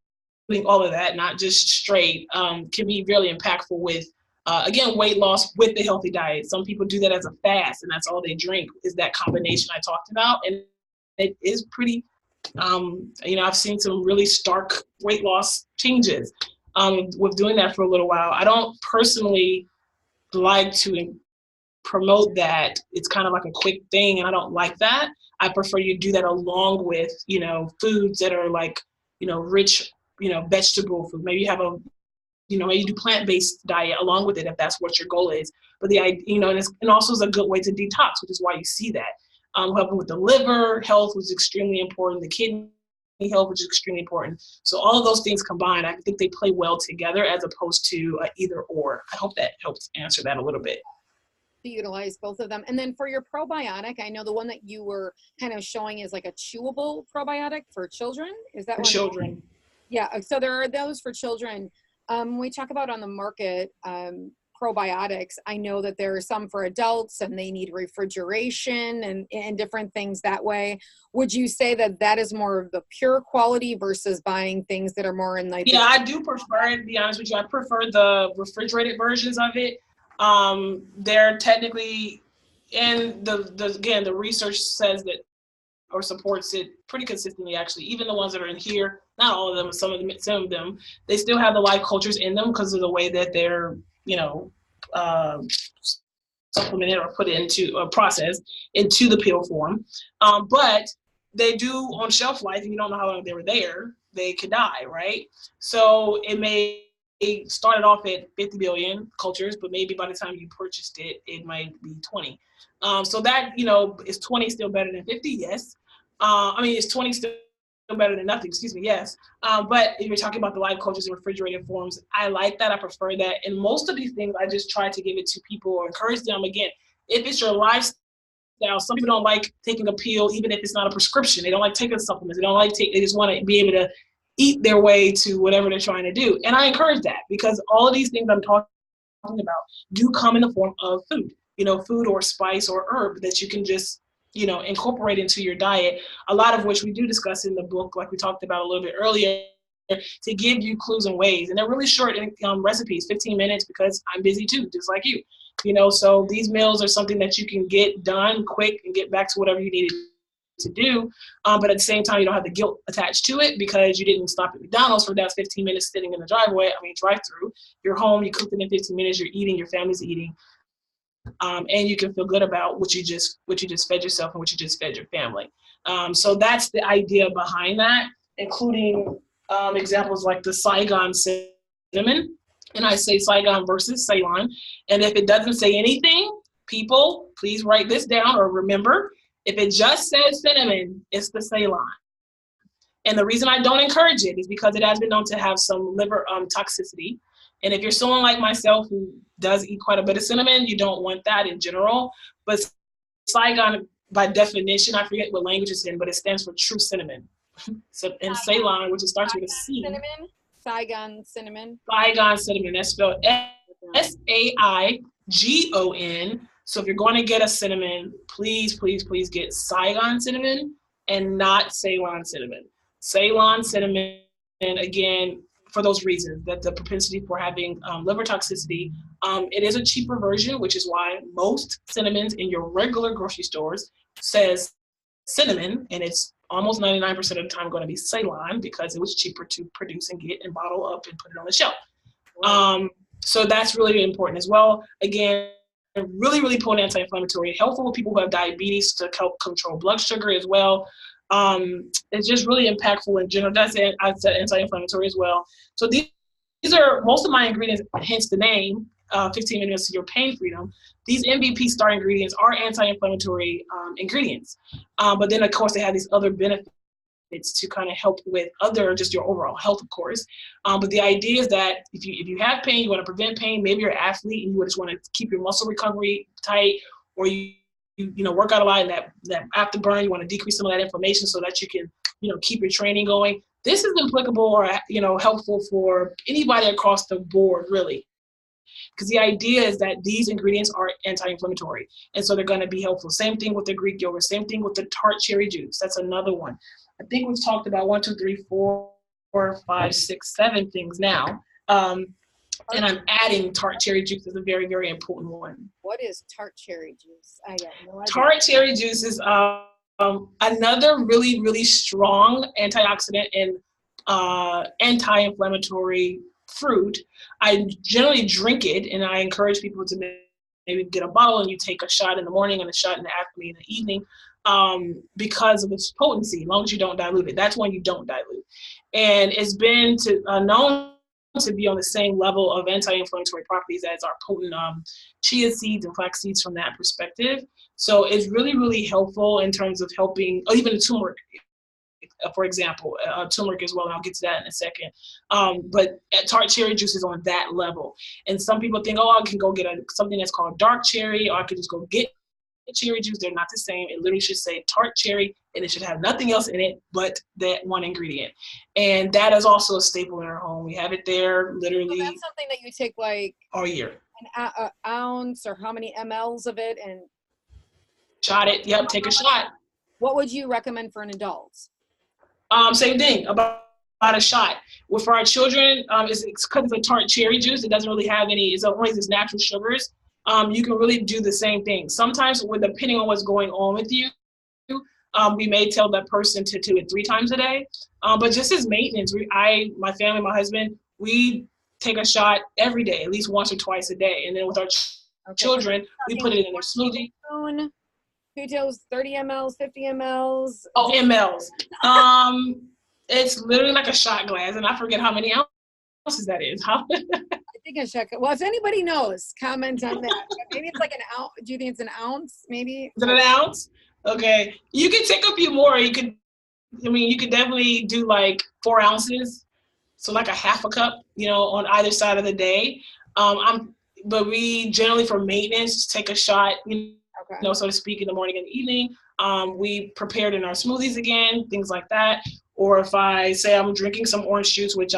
all of that, not just straight, can be really impactful with, again, weight loss with the healthy diet. Some people do that as a fast, and that's all they drink, is that combination I talked about. And it is pretty, I've seen some really stark weight loss changes with doing that for a little while. I don't personally like to promote that. It's kind of like a quick thing, and I don't like that. I prefer you do that along with, foods that are like, rich, vegetable food. Maybe you have maybe you do plant-based diet along with it if that's what your goal is. But and also is a good way to detox, which is why you see that. Helping with the liver health, which is extremely important, the kidney health, which is extremely important. So all of those things combined, I think they play well together as opposed to either or. I hope that helps answer that a little bit. To utilize both of them. And then for your probiotic, I know the one that you were kind of showing is like a chewable probiotic for children. Is that for children? Yeah, so there are those for children. When we talk about on the market, probiotics, I know that there are some for adults and they need refrigeration and different things that way. Would you say that is more of the pure quality versus buying things that are more in like? Yeah, I do prefer it, to be honest with you. I prefer the refrigerated versions of it. They're technically, and the research says that, or supports it pretty consistently, actually. Even the ones that are in here, not all of them, some of them, they still have the live cultures in them because of the way that they're, supplemented or put into a process into the pill form. But they do, on shelf life, and you don't know how long they were there, they could die, right? So it may started off at 50 billion cultures, but maybe by the time you purchased it, it might be 20. So that, is 20 still better than 50? Yes. Is 20 still better than nothing? Excuse me, yes. But if you're talking about the live cultures in refrigerated forms, I like that. I prefer that. And most of these things, I just try to give it to people or encourage them. Again, if it's your lifestyle, some people don't like taking a pill, even if it's not a prescription. They don't like taking supplements. They just want to be able to eat their way to whatever they're trying to do. And I encourage that, because all of these things I'm talking about do come in the form of food, food or spice or herb that you can just, incorporate into your diet, a lot of which we do discuss in the book, like we talked about a little bit earlier, to give you clues and ways. And they're really short recipes, 15 minutes, because I'm busy too, just like you. So these meals are something that you can get done quick and get back to whatever you need to do. But at the same time, you don't have the guilt attached to it because you didn't stop at McDonald's for that 15 minutes sitting in the drive-through. You're home, you cooked it in 15 minutes, you're eating, your family's eating. And you can feel good about what you just fed yourself and what you just fed your family. So that's the idea behind that, including examples like the Saigon Cinnamon. And I say Saigon versus Ceylon. And if it doesn't say anything, people, please write this down or remember, if it just says cinnamon, it's the Ceylon. And the reason I don't encourage it is because it has been known to have some liver toxicity. And if you're someone like myself who does eat quite a bit of cinnamon, you don't want that in general. But Saigon, by definition, I forget what language it's in, but it stands for true cinnamon. So, and Ceylon, which starts with a C. Cinnamon? Saigon Cinnamon. Saigon Cinnamon. That's spelled Saigon. So if you're going to get a cinnamon, please, please, please get Saigon Cinnamon and not Ceylon Cinnamon. Ceylon Cinnamon, and again, for those reasons, that the propensity for having liver toxicity, it is a cheaper version, which is why most cinnamons in your regular grocery stores says cinnamon, and it's almost 99% of the time going to be Ceylon because it was cheaper to produce and get and bottle up and put it on the shelf. So that's really important as well. Again, really, really potent anti-inflammatory, helpful with people who have diabetes to help control blood sugar as well. It's just really impactful in general. That's anti-inflammatory as well. So these are most of my ingredients, hence the name, 15 minutes to your pain freedom. These MVP star ingredients are anti-inflammatory ingredients. But then, of course, they have these other benefits to kind of help with just your overall health, of course. But the idea is that if you have pain, you want to prevent pain, maybe you're an athlete and you just want to keep your muscle recovery tight, or you work out a lot and that afterburn, you want to decrease some of that inflammation so that you can, keep your training going. This is applicable or, helpful for anybody across the board, really. Because the idea is that these ingredients are anti-inflammatory, and so they're going to be helpful. Same thing with the Greek yogurt, same thing with the Tart cherry juice. That's another one. I think we've talked about 1, 2, 3, 4, 5, 6, 7 things now. And I'm adding Tart cherry juice as a very, very important one. What is Tart cherry juice? I got no idea. Tart cherry juice is another really, really strong antioxidant and anti-inflammatory fruit. I generally drink it, and I encourage people to maybe get a bottle and you take a shot in the morning and a shot in the afternoon and the evening because of its potency, as long as you don't dilute it. That's when you don't dilute. And it's been known to be on the same level of anti-inflammatory properties as our potent chia seeds and flax seeds from that perspective. So it's really, really helpful in terms of helping, or even the turmeric, for example, turmeric as well, and I'll get to that in a second. But Tart cherry juice is on that level. And some people think, I can go get something that's called dark cherry, or I could just go get cherry juice. They're not the same. It literally should say Tart cherry, and it should have nothing else in it but that one ingredient. And that is also a staple in our home. We have it there literally. So that's something that you take like all year. An ounce or how many mLs of it and shot it. Yep, take a shot. What would you recommend for an adult? Same thing, about a shot. Well, for our children, it's because it's a Tart cherry juice. It doesn't really have any, it's only its natural sugars. you can really do the same thing. Sometimes, depending on what's going on with you, we may tell that person to do it 3 times a day. But just as maintenance, my family, my husband, we take a shot every day, at least once or twice a day. And then with our children, we put it in their smoothie. 2 tablespoons, 30 mLs, 50 mLs. Oh, mLs. It's literally like a shot glass, and I forget how many ounces that is. I think I check it. Well, if anybody knows, comment on that. Maybe it's like an ounce. Do you think it's an ounce? Maybe. Is it an ounce? Okay. You can take a few more. You could definitely do like 4 ounces. So like a half a cup, on either side of the day. But we generally, for maintenance, take a shot, so to speak, in the morning and the evening. We prepared in our smoothies again, things like that. Or if I say I'm drinking some orange juice, which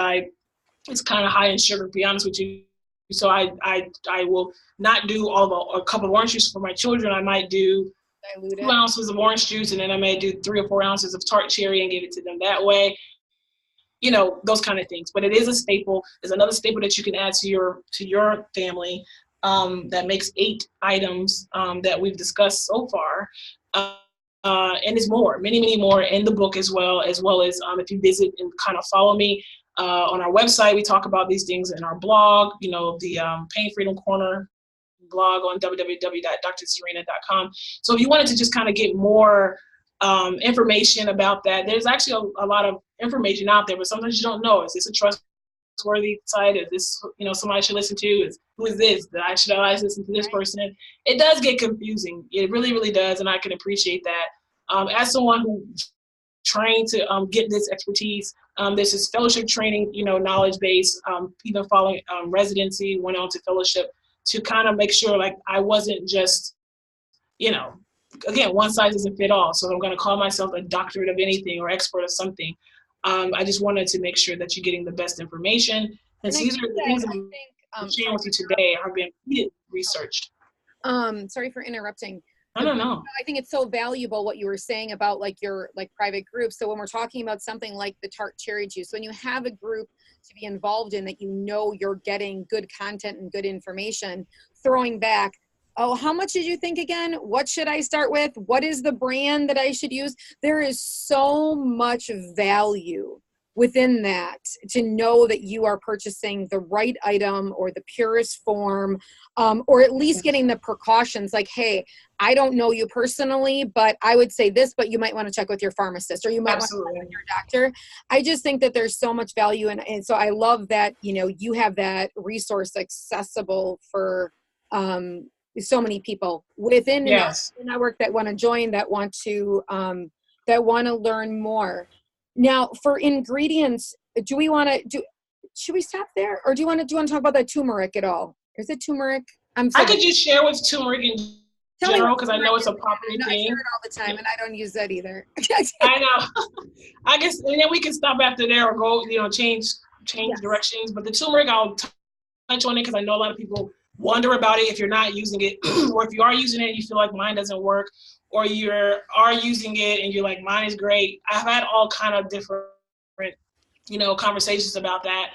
it's kind of high in sugar, to be honest with you. So I will not do a cup of orange juice for my children. I might do 2 ounces of orange juice, and then I may do 3 or 4 ounces of tart cherry and give it to them that way. Those kind of things. But it is a staple. There's another staple that you can add to your family that makes 8 items that we've discussed so far. And there's more, many, many more in the book as well as if you visit and kind of follow me on our website. We talk about these things in our blog, the Pain Freedom Corner blog on www.drzarinah.com. So if you wanted to just kind of get more information about that, there's actually a lot of information out there, but sometimes you don't know. Is this a trustworthy site? Is this, somebody I should listen to? Who is this? Should I listen to this person? It does get confusing. It really, really does, and I can appreciate that. As someone who trained to get this expertise, there's this fellowship training, knowledge base, even following residency, went on to fellowship to kind of make sure like I wasn't just, again, one size doesn't fit all. So I'm going to call myself a doctorate of anything or expert of something. I just wanted to make sure that you're getting the best information. And these are the things I'm sharing with you today are being researched. Sorry for interrupting. I don't know. I think it's so valuable what you were saying about like your private group. So when we're talking about something like the tart cherry juice, when you have a group to be involved in that you're getting good content and good information, throwing back, oh, how much did you think again? What should I start with? What is the brand that I should use? There is so much value within that to know that you are purchasing the right item or the purest form, or at least getting the precautions like, hey, I don't know you personally, but I would say this, but you might want to check with your pharmacist or you might want to check with your doctor. I just think that there's so much value. And so I love that, you have that resource accessible for so many people within the network that want to join, that want to learn more. Now, for ingredients, should we stop there, or do you want to talk about that turmeric at all? Is it turmeric? I could just share with turmeric in general because I know it's a popular thing. I hear it all the time, and I don't use that either. I know. I guess, and then we can stop after there or go, change directions. But the turmeric, I'll touch on it because I know a lot of people wonder about it if you're not using it, or if you are using it and you feel like mine doesn't work, or you are using it and you're like, mine is great. I've had all kind of different, conversations about that.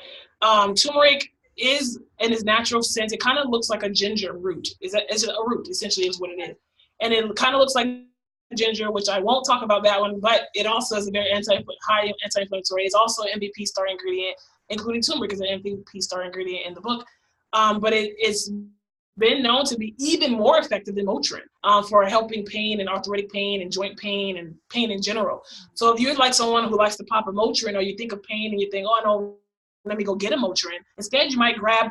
Turmeric is, in its natural sense, it kind of looks like a ginger root. It's a root, essentially, is what it is. And it kind of looks like ginger, which I won't talk about that one, but it also is a very high anti-inflammatory. It's also an MVP star ingredient, including turmeric is an MVP star ingredient in the book. But it's been known to be even more effective than Motrin for helping pain and arthritic pain and joint pain and pain in general. So if you're like someone who likes to pop a Motrin, or you think of pain and you think, oh no, let me go get a Motrin. Instead, you might grab,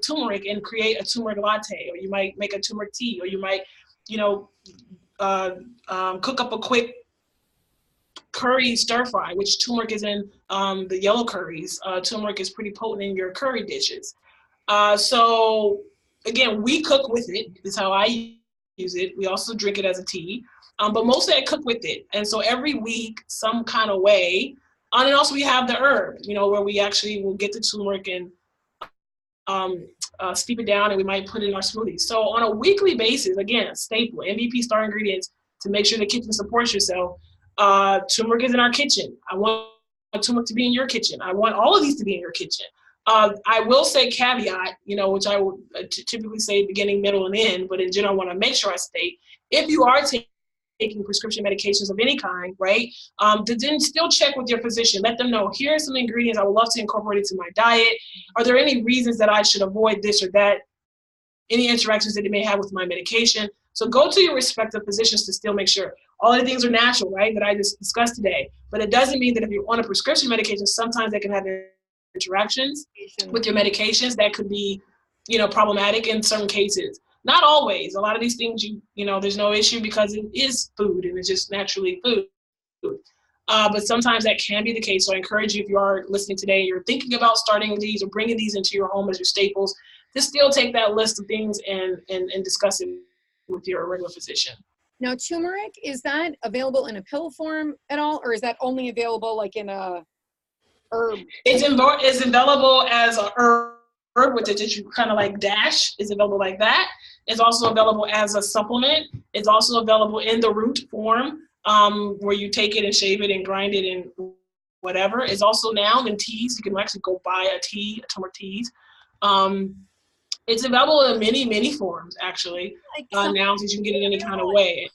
turmeric and create a turmeric latte, or you might make a turmeric tea, or you might, cook up a quick curry stir fry, which turmeric is in the yellow curries. Turmeric is pretty potent in your curry dishes. So again, we cook with it, is how I use it. We also drink it as a tea, but mostly I cook with it. And so every week, some kind of way, and also we have the herb, where we actually will get the turmeric and steep it down, and we might put it in our smoothies. So on a weekly basis, again, a staple, MVP star ingredients to make sure the kitchen supports yourself. Turmeric is in our kitchen. I want turmeric to be in your kitchen. I want all of these to be in your kitchen. I will say caveat, which I would typically say beginning, middle, and end, but in general, I want to make sure I state, if you are taking prescription medications of any kind, right, to then still check with your physician. Let them know, here are some ingredients I would love to incorporate into my diet. Are there any reasons that I should avoid this or that? Any interactions that it may have with my medication? So go to your respective physicians to still make sure all the things are natural, right, that I just discussed today. But it doesn't mean that if you're on a prescription medication, sometimes they can have interactions with your medications that could be, problematic in certain cases. Not always. A lot of these things, there's no issue because it is food and it's just naturally food. But sometimes that can be the case. So I encourage you, if you are listening today, you're thinking about starting these or bringing these into your home as your staples, to still take that list of things and discuss it with your regular physician. Now, turmeric, is that available in a pill form at all, or is that only available like in a herb? It's available as a herb, which is you kind of like dash. It's available like that. It's also available as a supplement. It's also available in the root form, where you take it and shave it and grind it and whatever. It's also now in teas. You can actually go buy a turmeric teas. It's available in many, many forms, actually. Now, since you can get it any kind of way.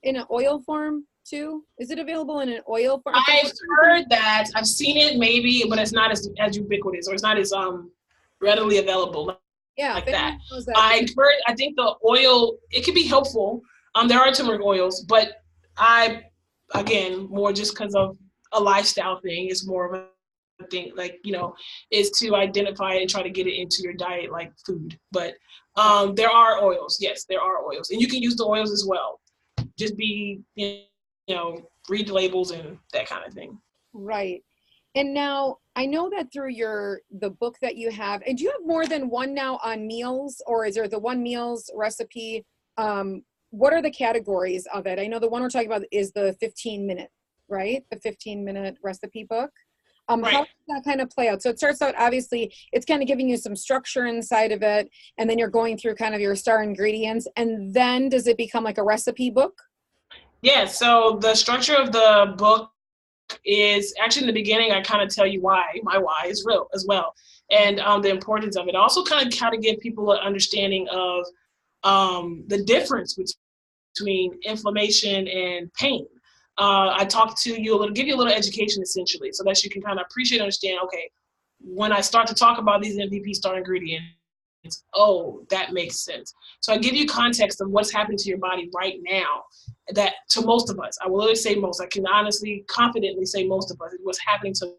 In an oil form, too? Is it available in an oil form? I've heard that. I've seen it, maybe, but it's not as ubiquitous, or it's not as readily available like that. I think the oil, it can be helpful. There are turmeric oils, but again, more just because of a lifestyle thing, it's more of a thing, is to identify and try to get it into your diet like food. But there are oils. Yes, there are oils, and you can use the oils as well. Just be, read the labels and that kind of thing. Right. And now I know that through the book that you have, and do you have more than one now on meals, or is there the one meals recipe? What are the categories of it? I know the one we're talking about is the 15-minute, right? The 15-minute recipe book. Right. How does that kind of play out? So it starts out, obviously, it's kind of giving you some structure inside of it, and then you're going through kind of your star ingredients, and then does it become like a recipe book? Yeah, so the structure of the book is actually, in the beginning, I kind of tell you my why is real as well, and the importance of it. I also kind of give people an understanding of the difference between inflammation and pain. I talk to you give you a little education, essentially, so that you can kind of appreciate and understand, okay, when I start to talk about these MVP star ingredients, that makes sense. So I give you context of what's happening to your body right now, that to most of us, I will literally say most, I can honestly, confidently say most of us, what's happening to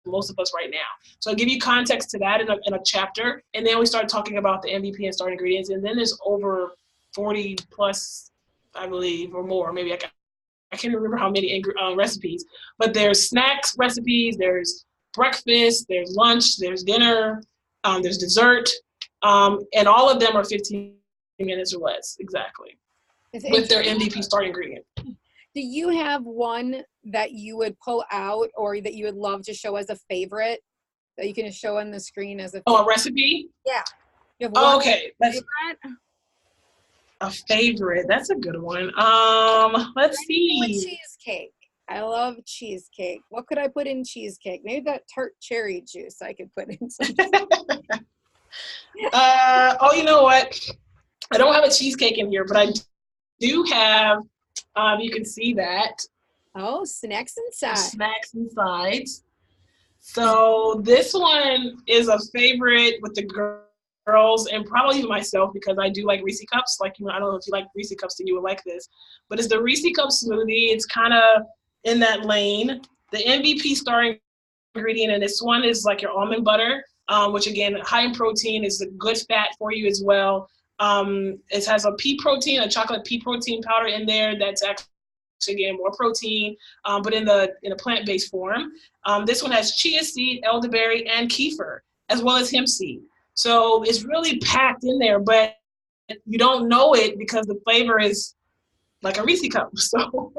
most of us right now. So I give you context to that in a chapter, and then we start talking about the MVP and star ingredients, and then there's over 40 plus, I believe, or more, maybe I can't remember how many recipes, but there's snacks recipes, there's breakfast, there's lunch, there's dinner, there's dessert, and all of them are 15 minutes or less, exactly, with their MVP star ingredient. Do you have one that you would pull out or that you would love to show as a favorite that you can show on the screen as a favorite? Oh, a recipe? Yeah. You have one okay. favorite? A favorite. That's a good one. Let's see. Cheesecake. I love cheesecake. What could I put in cheesecake? Maybe that tart cherry juice I could put in some. You know what? I don't have a cheesecake in here, but I do have, you can see that. Oh, snacks inside. Snacks inside. So this one is a favorite with the girls and probably even myself, because I do like Reese cups. I don't know if you like Reese cups, then you would like this. But it's the Reese cup smoothie. It's kind of in that lane. The MVP star ingredient in this one is like your almond butter, which again, high in protein, is a good fat for you as well. It has a pea protein, a chocolate pea protein powder in there that's actually, again, more protein, but in a plant-based form. This one has chia seed, elderberry, and kefir, as well as hemp seed. So it's really packed in there, but you don't know it because the flavor is like a Reese cup. So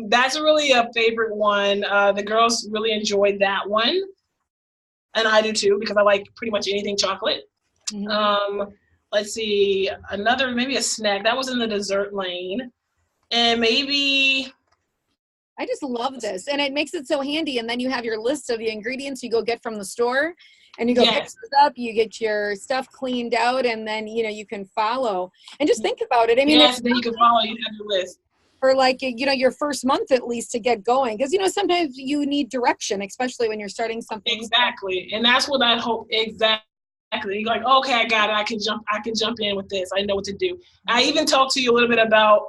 that's really a favorite one. The girls really enjoyed that one, and I do too, because I like pretty much anything chocolate. Mm-hmm. Let's see, maybe a snack. That was in the dessert lane. And maybe I just love this. And it makes it so handy. And then you have your list of the ingredients you go get from the store, and you go pick Yes. those up, you get your stuff cleaned out, and then, you know, you can follow. And just think about it. I mean, Yes, it's then you can follow, you have your list. for like, you know, your first month at least to get going. Because, you know, sometimes you need direction, especially when you're starting something. Exactly. And that's what I hope. Exactly. You're like, okay, I got it. I can jump in with this. I know what to do. I even talked to you a little bit about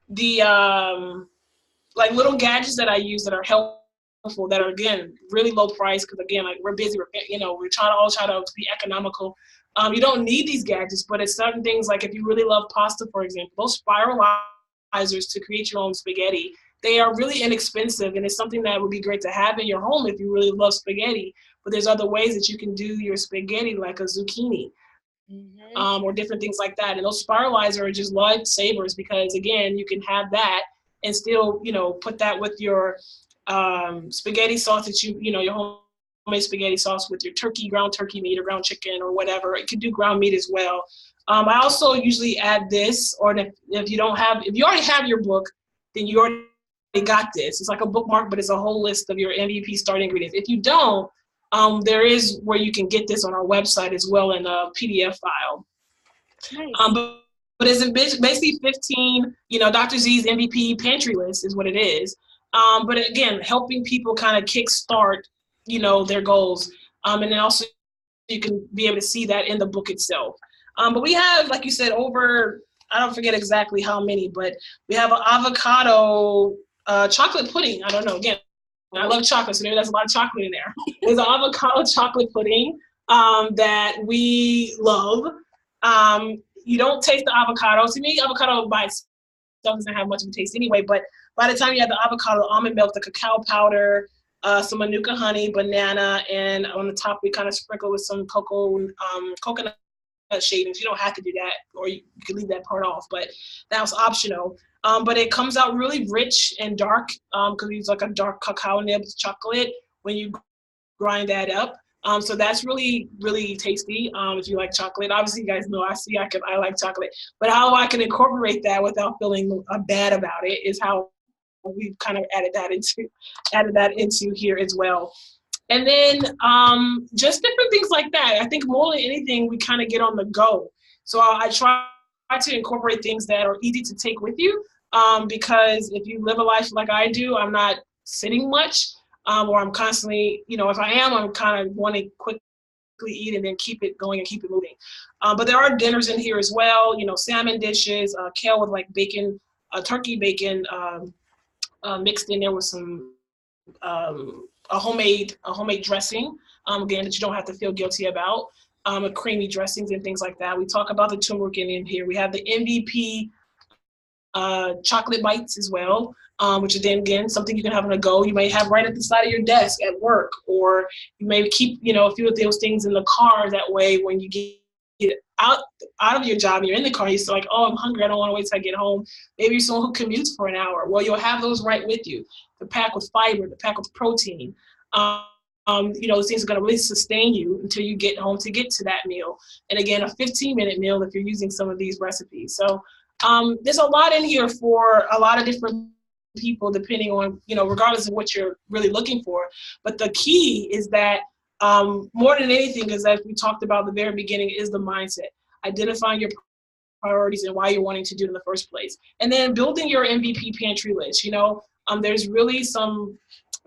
the like little gadgets that I use that are helpful, that are, again, really low price, because again, like, we're busy, we're trying to be economical. You don't need these gadgets, but it's certain things, like if you really love pasta, for example, those spiralizers to create your own spaghetti, they are really inexpensive, and it's something that would be great to have in your home if you really love spaghetti. But there's other ways that you can do your spaghetti, like a zucchini. Or different things like that. And those spiralizers are just lifesavers, because again, you can have that and still, put that with your spaghetti sauce that your homemade spaghetti sauce with your ground turkey meat or ground chicken or whatever. It could do ground meat as well. I also usually add this, or if you already have your book, then you already got this. It's like a bookmark, but it's a whole list of your MVP starting ingredients. If you don't, there is where you can get this on our website as well in a PDF file. Nice. But it's basically 15, Dr. Z's MVP pantry list is what it is. But again, helping people kind of kickstart, their goals. And then also you can be able to see that in the book itself. But we have, like you said, over, I don't forget exactly how many, but we have an avocado chocolate pudding. I don't know, again, I love chocolate, so there's a lot of chocolate in there. There's an avocado chocolate pudding that we love. You don't taste the avocado. To me, avocado by itself doesn't have much of a taste anyway, but by the time you have the avocado, almond milk, the cacao powder, some Manuka honey, banana, and on the top we kind of sprinkle with some coconut shavings. You don't have to do that, or you can leave that part off, but that was optional. But it comes out really rich and dark because we use like a dark cacao nibs chocolate when you grind that up. So that's really, really tasty if you like chocolate. Obviously, you guys know I like chocolate. But how I can incorporate that without feeling bad about it is how we've kind of added that into here as well. And then just different things like that. I think more than anything, we kind of get on the go. So I try to incorporate things that are easy to take with you because if you live a life like I do, I'm not sitting much. Or I'm constantly, if I am, I'm kind of wanting to quickly eat and then keep it going and keep it moving. But there are dinners in here as well, salmon dishes, kale with like bacon, turkey bacon mixed in there with some a homemade dressing, again, that you don't have to feel guilty about, creamy dressings and things like that. We talk about the turmeric in here. We have the MVP chocolate bites as well, which is then again something you can have on a go. You may have right at the side of your desk at work, or you may keep a few of those things in the car. That way, when you get out of your job and you're in the car, you're still like, oh, I'm hungry. I don't want to wait till I get home. Maybe you're someone who commutes for an hour. Well, you'll have those right with you. The pack with fiber, the pack with protein. Those things are going to really sustain you until you get home to get to that meal. And again, a 15-minute meal if you're using some of these recipes. So there's a lot in here for a lot of different people, depending on, regardless of what you're really looking for. But the key is that more than anything, is as we talked about at the very beginning, is the mindset. Identifying your priorities and why you're wanting to do it in the first place. And then building your MVP pantry list. There's really some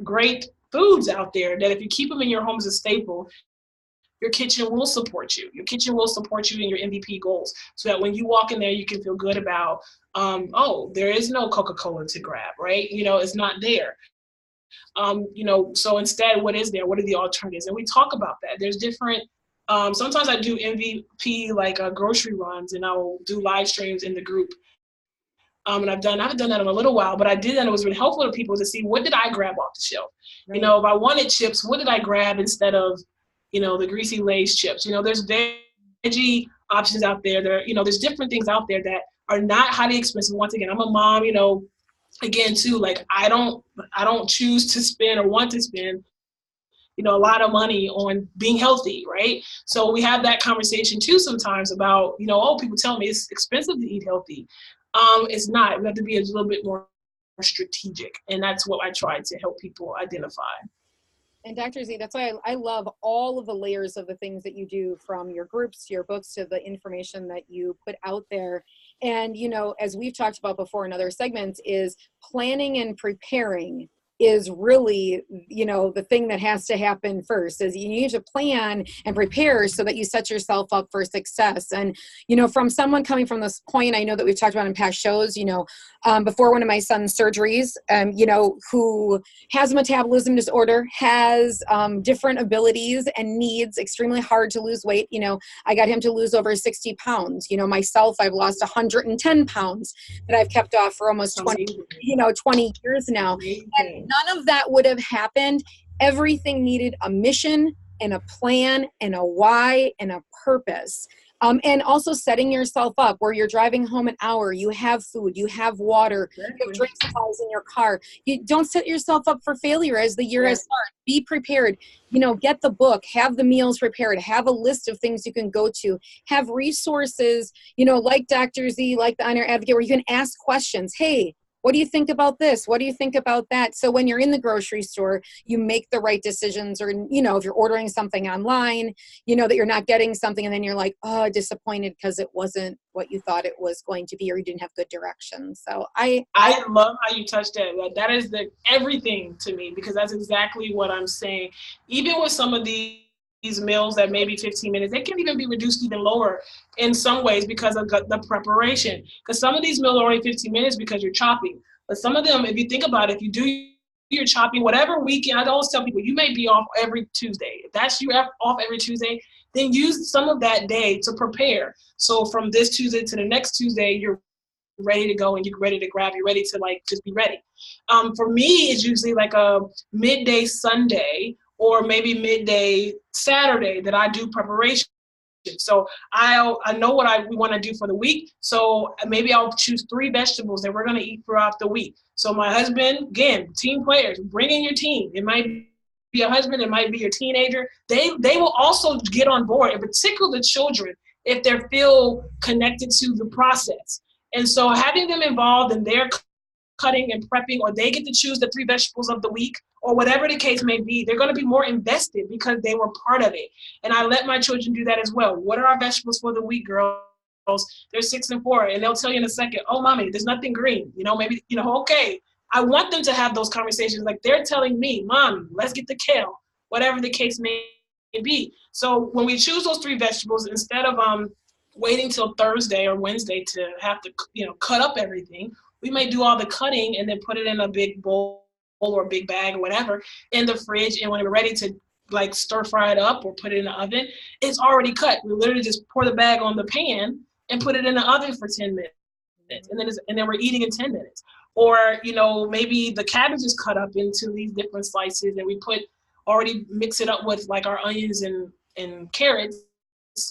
great foods out there that if you keep them in your home as a staple, your kitchen will support you. Your kitchen will support you in your MVP goals, so that when you walk in there, you can feel good about, there is no Coca-Cola to grab, right? It's not there. So instead, what is there? What are the alternatives? And we talk about that. There's different, sometimes I do MVP like grocery runs, and I'll do live streams in the group. And I haven't done that in a little while, but I did, and it was really helpful to people to see, what did I grab off the shelf? Right. If I wanted chips, what did I grab instead of, the greasy Lay's chips? There's veggie options out there. There's different things out there that are not highly expensive. Once again, I'm a mom, again too, like I don't choose to spend or want to spend, a lot of money on being healthy, right? So we have that conversation too sometimes about, people tell me it's expensive to eat healthy. It's not. We have to be a little bit more strategic. And that's what I try to help people identify. And Dr. Z, that's why I love all of the layers of the things that you do, from your groups to your books to the information that you put out there. And, you know, as we've talked about before in other segments, is planning and preparing is really, you know, the thing that has to happen first. Is you need to plan and prepare so that you set yourself up for success. And, you know, from someone coming from this point, I know that we've talked about in past shows, you know, before one of my son's surgeries, you know, who has a metabolism disorder, has different abilities and needs, extremely hard to lose weight. You know, I got him to lose over 60 pounds. You know, myself, I've lost 110 pounds that I've kept off for almost 20 years now. And none of that would have happened. Everything needed a mission and a plan and a why and a purpose. And also setting yourself up where you're driving home an hour, you have food, you have water, you have drink supplies in your car. You don't set yourself up for failure as the year has started. Be prepared. You know, get the book, have the meals prepared, have a list of things you can go to, have resources, you know, like Dr. Z, like the On-Air Advocate, where you can ask questions. Hey, what do you think about this? What do you think about that? So when you're in the grocery store, you make the right decisions. Or, you know, if you're ordering something online, you know that you're not getting something and then you're like, oh, disappointed because it wasn't what you thought it was going to be, or you didn't have good direction. So I love how you touched that. Like, that is everything to me, because that's exactly what I'm saying. Even with some of these meals that maybe 15 minutes, they can even be reduced even lower in some ways because of the preparation. Because some of these meals are only 15 minutes because you're chopping. But some of them, if you think about it, if you do your chopping, whatever weekend, I always tell people, you may be off every Tuesday. If that's you off every Tuesday, then use some of that day to prepare. So from this Tuesday to the next Tuesday, you're ready to go and you're ready to grab, you're ready to like just be ready. For me, it's usually like a midday Sunday or maybe midday Saturday that I do preparation. So I know what we want to do for the week. So maybe I'll choose 3 vegetables that we're going to eat throughout the week. So my husband, again, team players, bring in your team. It might be a husband, it might be your teenager. They will also get on board, in particular the children, if they feel connected to the process. And so having them involved in their cutting and prepping, or they get to choose the 3 vegetables of the week, or whatever the case may be, they're going to be more invested because they were part of it. And I let my children do that as well. What are our vegetables for the week, girls? They're 6 and 4, and they'll tell you in a second, oh, mommy, there's nothing green. You know, maybe, you know, okay. I want them to have those conversations like they're telling me, Mommy, let's get the kale, whatever the case may be. So when we choose those 3 vegetables, instead of waiting till Thursday or Wednesday to have to, you know, cut up everything, we may do all the cutting and then put it in a big bowl or a big bag or whatever in the fridge. And when we're ready to like stir fry it up or put it in the oven, it's already cut. We literally just pour the bag on the pan and put it in the oven for 10 minutes. And then we're eating in 10 minutes. Or, you know, maybe the cabbage is cut up into these different slices and we already mix it up with like our onions and carrots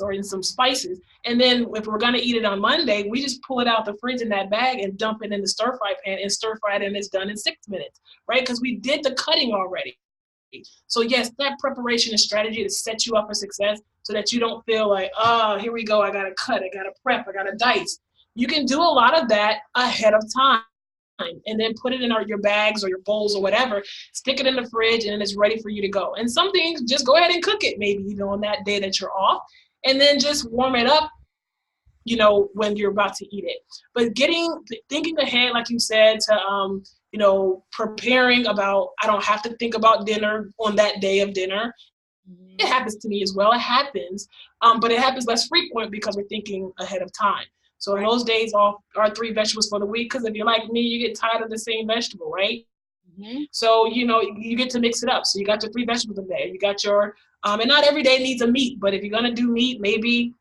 or in some spices. And then if we're going to eat it on Monday, we just pull it out the fridge in that bag and dump it in the stir fry pan and stir fry it, and it's done in 6 minutes, right? Because we did the cutting already. So yes, that preparation and strategy to set you up for success so that you don't feel like, oh, here we go, I got to cut, I got to prep, I got to dice. You can do a lot of that ahead of time and then put it in your bags or your bowls or whatever, stick it in the fridge, and then it's ready for you to go. And some things, just go ahead and cook it maybe even on that day that you're off, and then just warm it up, you know, when you're about to eat it. But thinking ahead, like you said, to, you know, preparing about, I don't have to think about dinner on that day of dinner. It happens to me as well. It happens, but it happens less frequent because we're thinking ahead of time. So in those days off are 3 vegetables for the week, because if you're like me, you get tired of the same vegetable, right? Mm-hmm. So, you know, you get to mix it up. So you got your 3 vegetables a day. You got your, and not every day needs a meat, but if you're going to do meat, maybe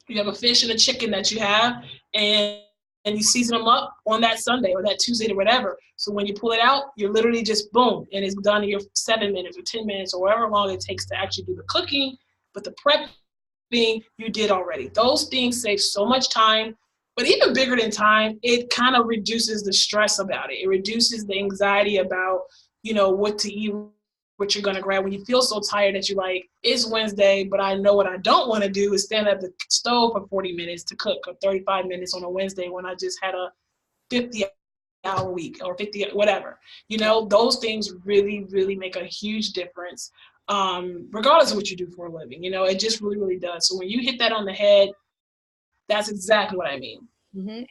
you have a fish and a chicken that you have, and you season them up on that Sunday or that Tuesday or whatever. So when you pull it out, you're literally just boom, and it's done in your 7 minutes or 10 minutes or however long it takes to actually do the cooking. But the prepping you did already. Those things save so much time. But even bigger than time, it kind of reduces the stress about it. It reduces the anxiety about, you know, what to eat, what you're going to grab. When you feel so tired that you're like, it's Wednesday, but I know what I don't want to do is stand at the stove for 40 minutes to cook, or 35 minutes on a Wednesday when I just had a 50 hour week or 50, whatever. You know, those things really, really make a huge difference, regardless of what you do for a living. You know, it just really, really does. So when you hit that on the head, that's exactly what I mean.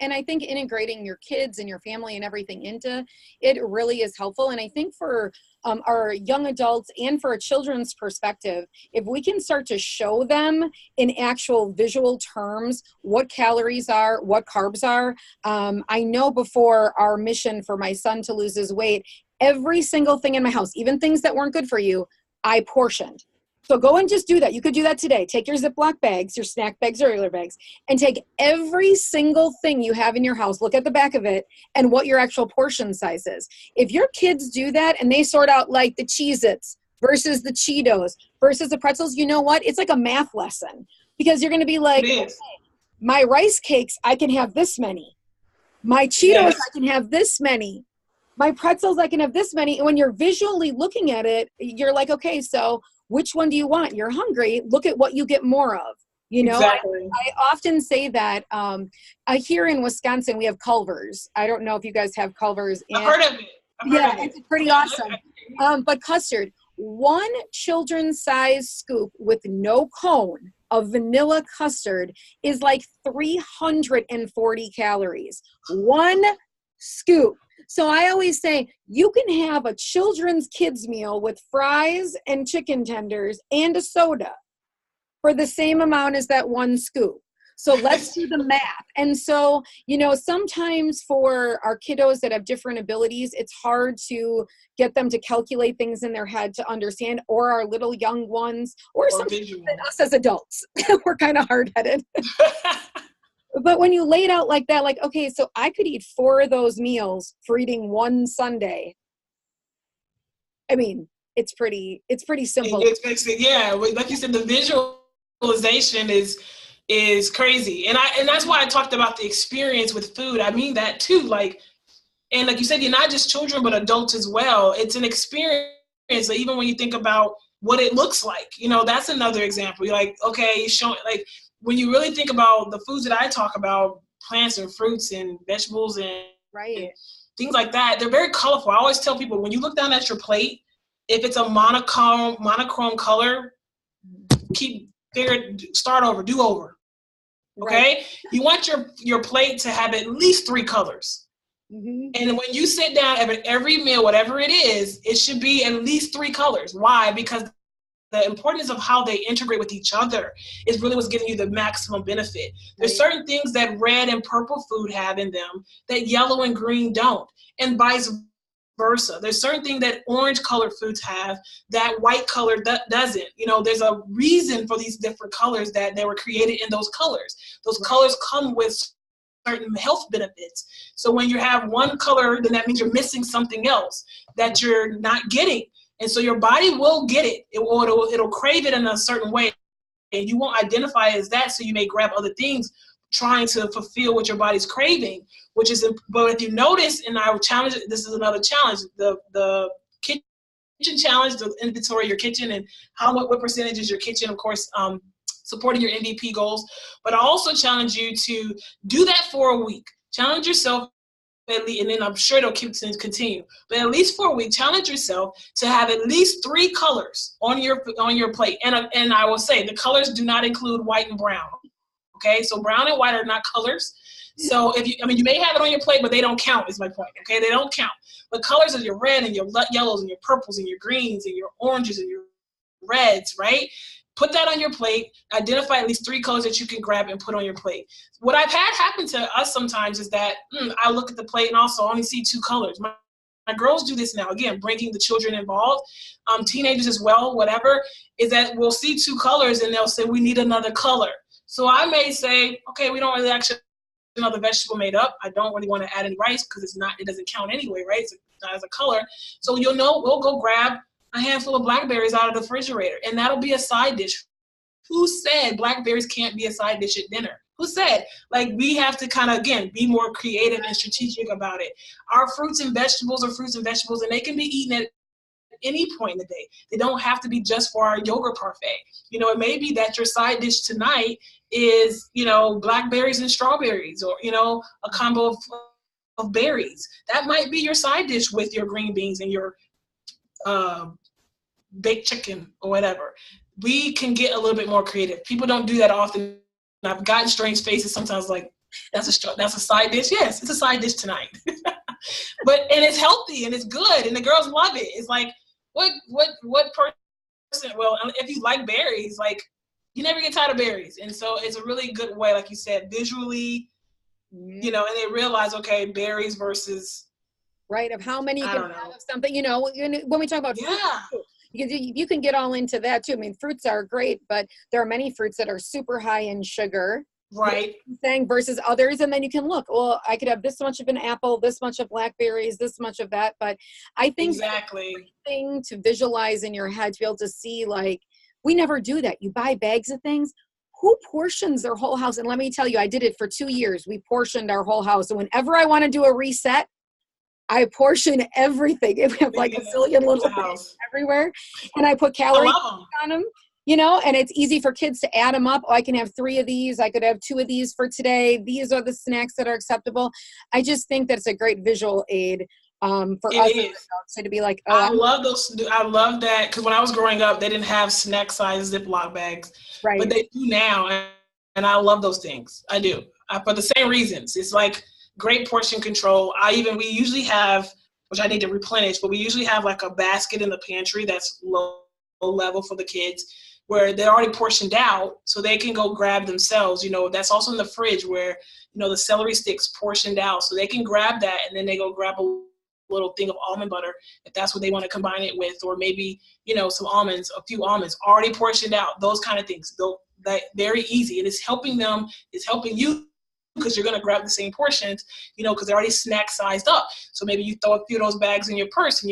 And I think integrating your kids and your family and everything into it really is helpful. And I think for our young adults and for a children's perspective, if we can start to show them in actual visual terms what calories are, what carbs are. I know before our mission for my son to lose his weight, every single thing in my house, even things that weren't good for you, I portioned. So go and just do that. You could do that today. Take your Ziploc bags, your snack bags, or regular bags, and take every single thing you have in your house, look at the back of it, and what your actual portion size is. If your kids do that and they sort out like the Cheez-Its versus the Cheetos versus the pretzels, you know what? It's like a math lesson, because you're going to be like, okay, my rice cakes, I can have this many. My Cheetos, I can have this many. My pretzels, I can have this many. And when you're visually looking at it, you're like, okay, so which one do you want? You're hungry. Look at what you get more of. You know, exactly. I often say that here in Wisconsin, we have Culver's. I don't know if you guys have Culver's. I've heard of it. It's pretty awesome. But custard, one children's size scoop with no cone of vanilla custard is like 340 calories. One scoop. So I always say you can have a children's kids meal with fries and chicken tenders and a soda for the same amount as that one scoop. So let's do the math. And so, you know, sometimes for our kiddos that have different abilities, it's hard to get them to calculate things in their head to understand, or our little young ones, or sometimes us as adults. We're kind of hard-headed. But when you lay it out like that, like, okay, so I could eat 4 of those meals for eating one Sunday. I mean, it's pretty simple. Yeah, like you said, the visualization is crazy. And that's why I talked about the experience with food. I mean that too. Like, and like you said, you're not just children, but adults as well. It's an experience. So even when you think about what it looks like, you know, that's another example. You're like, okay, showing, like, when you really think about the foods that I talk about, plants and fruits and vegetables and things like that, they're very colorful. I always tell people, when you look down at your plate, if it's a monochrome color, start over, do over. Okay? Right. You want your plate to have at least 3 colors. Mm-hmm. And when you sit down every meal, whatever it is, it should be at least 3 colors. Why? Because the importance of how they integrate with each other is really what's giving you the maximum benefit. There's certain things that red and purple food have in them that yellow and green don't, and vice versa. There's certain things that orange colored foods have that white color doesn't. You know, there's a reason for these different colors, that they were created in those colors. Those colors come with certain health benefits. So when you have one color, then that means you're missing something else that you're not getting. And so your body will get it. It'll crave it in a certain way, and you won't identify it as that. So you may grab other things trying to fulfill what your body's craving, but if you notice in our challenge, this is another challenge, the kitchen challenge, the inventory your kitchen and what percentage is your kitchen, of course, supporting your MVP goals. But I also challenge you to do that for a week. Challenge yourself. And then I'm sure it'll continue. But at least for a week, challenge yourself to have at least 3 colors on your plate. And I will say the colors do not include white and brown. Okay, so brown and white are not colors. So you may have it on your plate, but they don't count. Is my point. Okay, they don't count. But colors are your red and your yellows and your purples and your greens and your oranges and your reds, right? Put that on your plate. Identify at least 3 colors that you can grab and put on your plate. What I've had happen to us sometimes is that I look at the plate and also only see 2 colors. My girls do this now, again, bringing the children involved, teenagers as well, whatever, is that we'll see 2 colors and they'll say, we need another color. So I may say, okay, we don't really actually have another vegetable made up. I don't really want to add any rice because it doesn't count anyway, right? It's not as a color. So you'll know, we'll go grab a handful of blackberries out of the refrigerator, and that'll be a side dish. Who said blackberries can't be a side dish at dinner? Who said? Like, we have to kind of, again, be more creative and strategic about it. Our fruits and vegetables are fruits and vegetables, and they can be eaten at any point in the day. They don't have to be just for our yogurt parfait. You know, it may be that your side dish tonight is, you know, blackberries and strawberries, or, you know, a combo of of berries. That might be your side dish with your green beans and your baked chicken or whatever. We can get a little bit more creative. People don't do that often. I've gotten strange faces sometimes, like, that's a side dish. Yes, it's a side dish tonight. And it's healthy and it's good and the girls love it. It's like, what person? Well, if you like berries, like, you never get tired of berries. And so it's a really good way, like you said, visually, and they realize, okay, berries versus, right, of how many you can have of something, when we talk about fruit, you can get all into that too. I mean, fruits are great, but there are many fruits that are super high in sugar, right? Saying versus others, and then you can look, well, I could have this much of an apple, this much of blackberries, this much of that. But I think exactly thing to visualize in your head, to be able to see, like, we never do that. You buy bags of things. Who portions their whole house? And let me tell you, I did it for 2 years. We portioned our whole house. And whenever I want to do a reset, I portion everything. We have like a zillion little things everywhere. And I put calories on them, and it's easy for kids to add them up. Oh, I can have 3 of these. I could have 2 of these for today. These are the snacks that are acceptable. I just think that's a great visual aid for us to be like, oh, I love those. I love that, because when I was growing up, they didn't have snack size Ziploc bags, right? But they do now, and I love those things. I do, for the same reasons. It's like great portion control. We usually have, which I need to replenish, but we usually have like a basket in the pantry that's low level for the kids, where they're already portioned out, so they can go grab themselves. That's also in the fridge where the celery sticks portioned out, so they can grab that and then they go grab a little thing of almond butter if that's what they want to combine it with, or maybe some almonds, a few almonds already portioned out. Those kind of things, that very easy, and it's helping them. It's helping you, because you're going to grab the same portions, because they're already snack sized up. So maybe you throw a few of those bags in your purse, and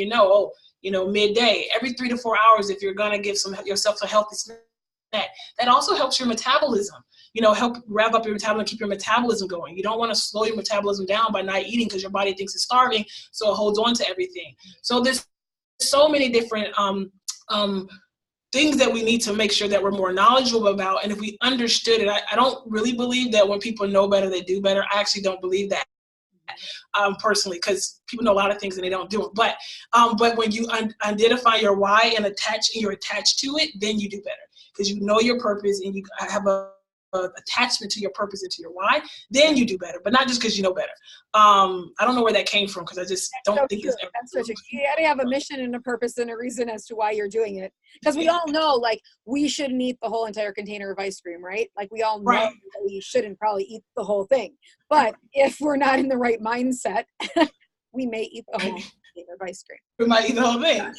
midday, every 3 to 4 hours, if you're going to give yourself a healthy snack, that also helps your metabolism. Help rev up your metabolism, keep your metabolism going. You don't want to slow your metabolism down by not eating, because your body thinks it's starving, so it holds on to everything. So there's so many different things that we need to make sure that we're more knowledgeable about. And if we understood it, I don't really believe that when people know better, they do better. I actually don't believe that. Personally, because people know a lot of things and they don't do it. But when you identify your why and you're attached to it, then you do better, because you know your purpose and you have a attachment to your purpose and to your why. Then you do better, but not just because you know better. I don't know where that came from, because I just don't think it's ever. You gotta have a mission and a purpose and a reason as to why you're doing it. Because we all know, like, we shouldn't eat the whole entire container of ice cream, right? Like, we all know that we shouldn't probably eat the whole thing. But if we're not in the right mindset, we may eat the whole container of ice cream. We might eat the whole thing.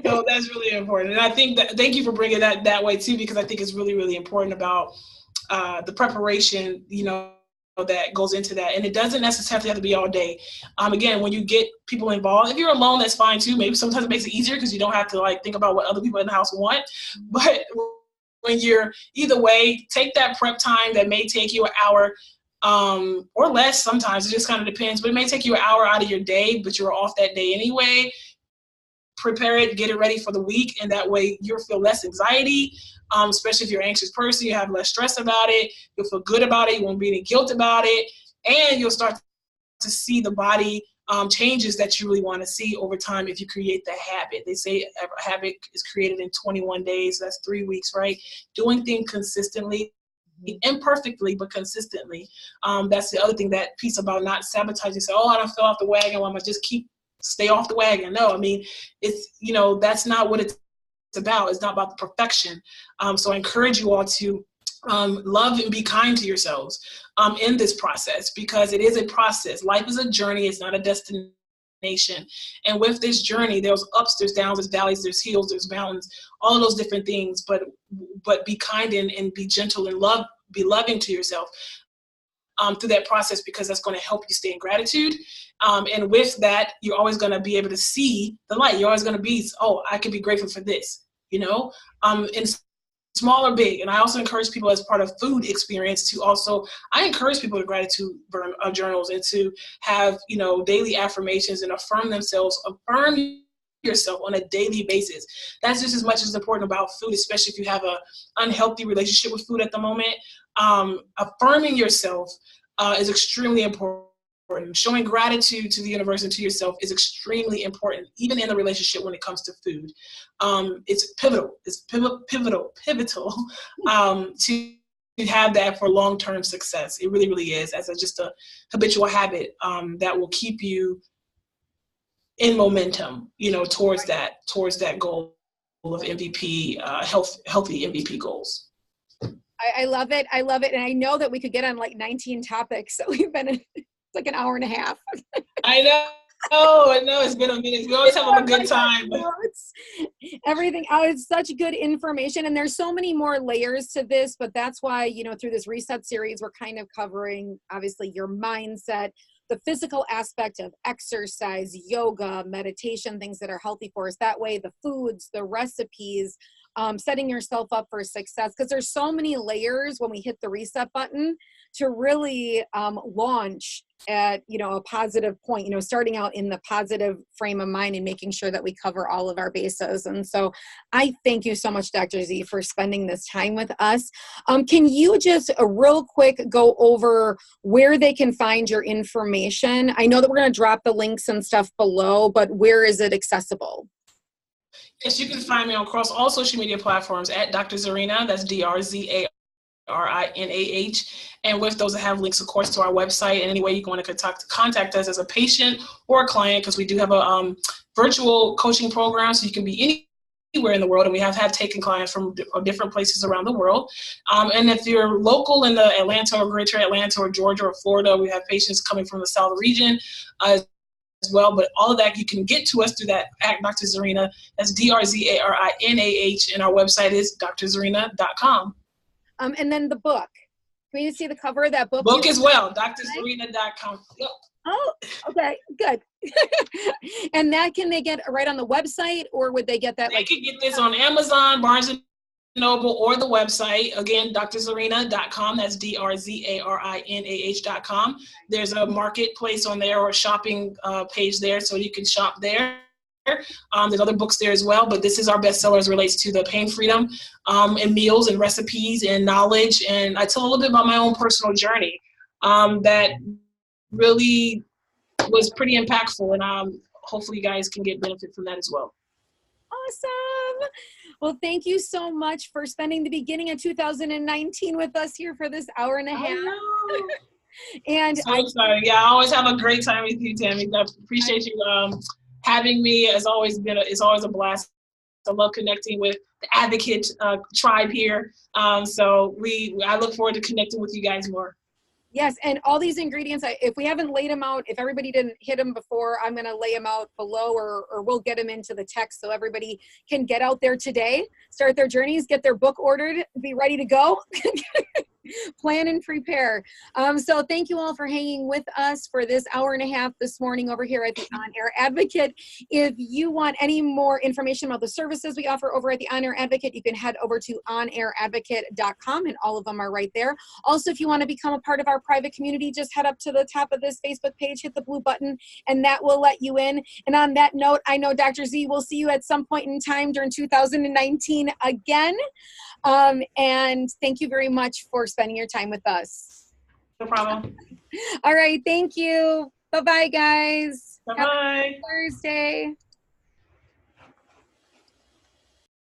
So that's really important. And I think thank you for bringing that way too, because I think it's really, really important about the preparation, that goes into that. And it doesn't necessarily have to be all day. Again, when you get people involved, if you're alone, that's fine too. Maybe sometimes it makes it easier because you don't have to think about what other people in the house want. But when you're either way, take that prep time that may take you an hour or less. Sometimes it just kind of depends, but it may take you an hour out of your day, but you're off that day anyway. Prepare it, get it ready for the week, and that way you'll feel less anxiety, especially if you're an anxious person. You have less stress about it, you'll feel good about it, you won't be any guilt about it, and you'll start to see the body changes that you really want to see over time if you create the habit. They say a habit is created in 21 days, so that's 3 weeks, right? Doing things consistently, imperfectly, but consistently. That's the other thing, that piece about not sabotaging. Say, I don't fell off the wagon, well, I'm gonna just stay off the wagon. No, I mean, it's, that's not what it's about. It's not about the perfection. So I encourage you all to love and be kind to yourselves in this process, because it is a process. Life is a journey. It's not a destination. And with this journey, there's ups, there's downs, there's valleys, there's hills, there's mountains, all of those different things. But be kind and be gentle and be loving to yourself through that process, because that's going to help you stay in gratitude. And with that, you're always going to be able to see the light. You're always going to be, I can be grateful for this, and small or big. And I also encourage people, as part of food experience, to also, I encourage people to gratitude journals, and to have, daily affirmations and affirm themselves, affirm yourself on a daily basis. That's just as much as important about food, especially if you have a unhealthy relationship with food at the moment. Affirming yourself is extremely important. Showing gratitude to the universe and to yourself is extremely important, even in the relationship when it comes to food. It's pivotal. It's pivotal to have that for long-term success. It really, really is, as just a habitual habit that will keep you in momentum, towards that goal of MVP, healthy MVP goals. I love it. I love it. And I know that we could get on like 19 topics. So we've been it's like an hour and a half. I know. Oh, I know. It's been a minute. We always have a good time. It's everything. Oh, it's such good information. And there's so many more layers to this, but that's why, through this reset series, we're kind of covering, obviously, your mindset, the physical aspect of exercise, yoga, meditation, things that are healthy for us. That way, the foods, the recipes, setting yourself up for success, because there's so many layers when we hit the reset button to really launch at a positive point, starting out in the positive frame of mind and making sure that we cover all of our bases. And so I thank you so much, Dr. Z, for spending this time with us. Can you just real quick go over where they can find your information? I know that we're going to drop the links and stuff below, but where is it accessible? Yes, you can find me across all social media platforms at Dr. Zarinah. That's DRZARINAH. And with those, I have links, of course, to our website and any way you want to contact us as a patient or a client, because we do have a virtual coaching program, so you can be anywhere in the world, and we have taken clients from different places around the world. And if you're local in the Atlanta or greater Atlanta or Georgia or Florida, we have patients coming from the South region as well, but all of that you can get to us through that at Dr. Zarinah. That's DRZARINAH, and our website is drzarinah.com. And then the book. Can you see the cover of that book? Book as well, drzarinah.com. Yep. Oh, okay, good. And that can they get right on the website, or would they get that? They could get this on Amazon, Barnes & Noble, or the website. Again, drzarinah.com. That's DRZARINAH.com. There's a marketplace on there or a shopping page there, so you can shop there. There's other books there as well, but this is our bestseller as relates to the pain freedom and meals and recipes and knowledge. And I tell a little bit about my own personal journey that really was pretty impactful, and hopefully you guys can get benefit from that as well. Awesome. Well, thank you so much for spending the beginning of 2019 with us here for this hour and a half. And so excited. Yeah, I always have a great time with you, Tammy. I appreciate you having me. It's always a blast. I love connecting with the advocate tribe here. So I look forward to connecting with you guys more. Yes, and all these ingredients, if we haven't laid them out, if everybody didn't hit them before, I'm going to lay them out below, or we'll get them into the text so everybody can get out there today, start their journeys, get their book ordered, be ready to go. Plan and prepare. So thank you all for hanging with us for this hour and a half this morning over here at the On Air Advocate. If you want any more information about the services we offer over at the On Air Advocate, you can head over to onairadvocate.com, and all of them are right there. Also, if you want to become a part of our private community, just head up to the top of this Facebook page, hit the blue button, and that will let you in. And on that note, I know Dr. Z will see you at some point in time during 2019 again. And thank you very much for spending your time with us. No problem. All right. Thank you. Bye-bye, guys. Bye-bye. Have a good Thursday.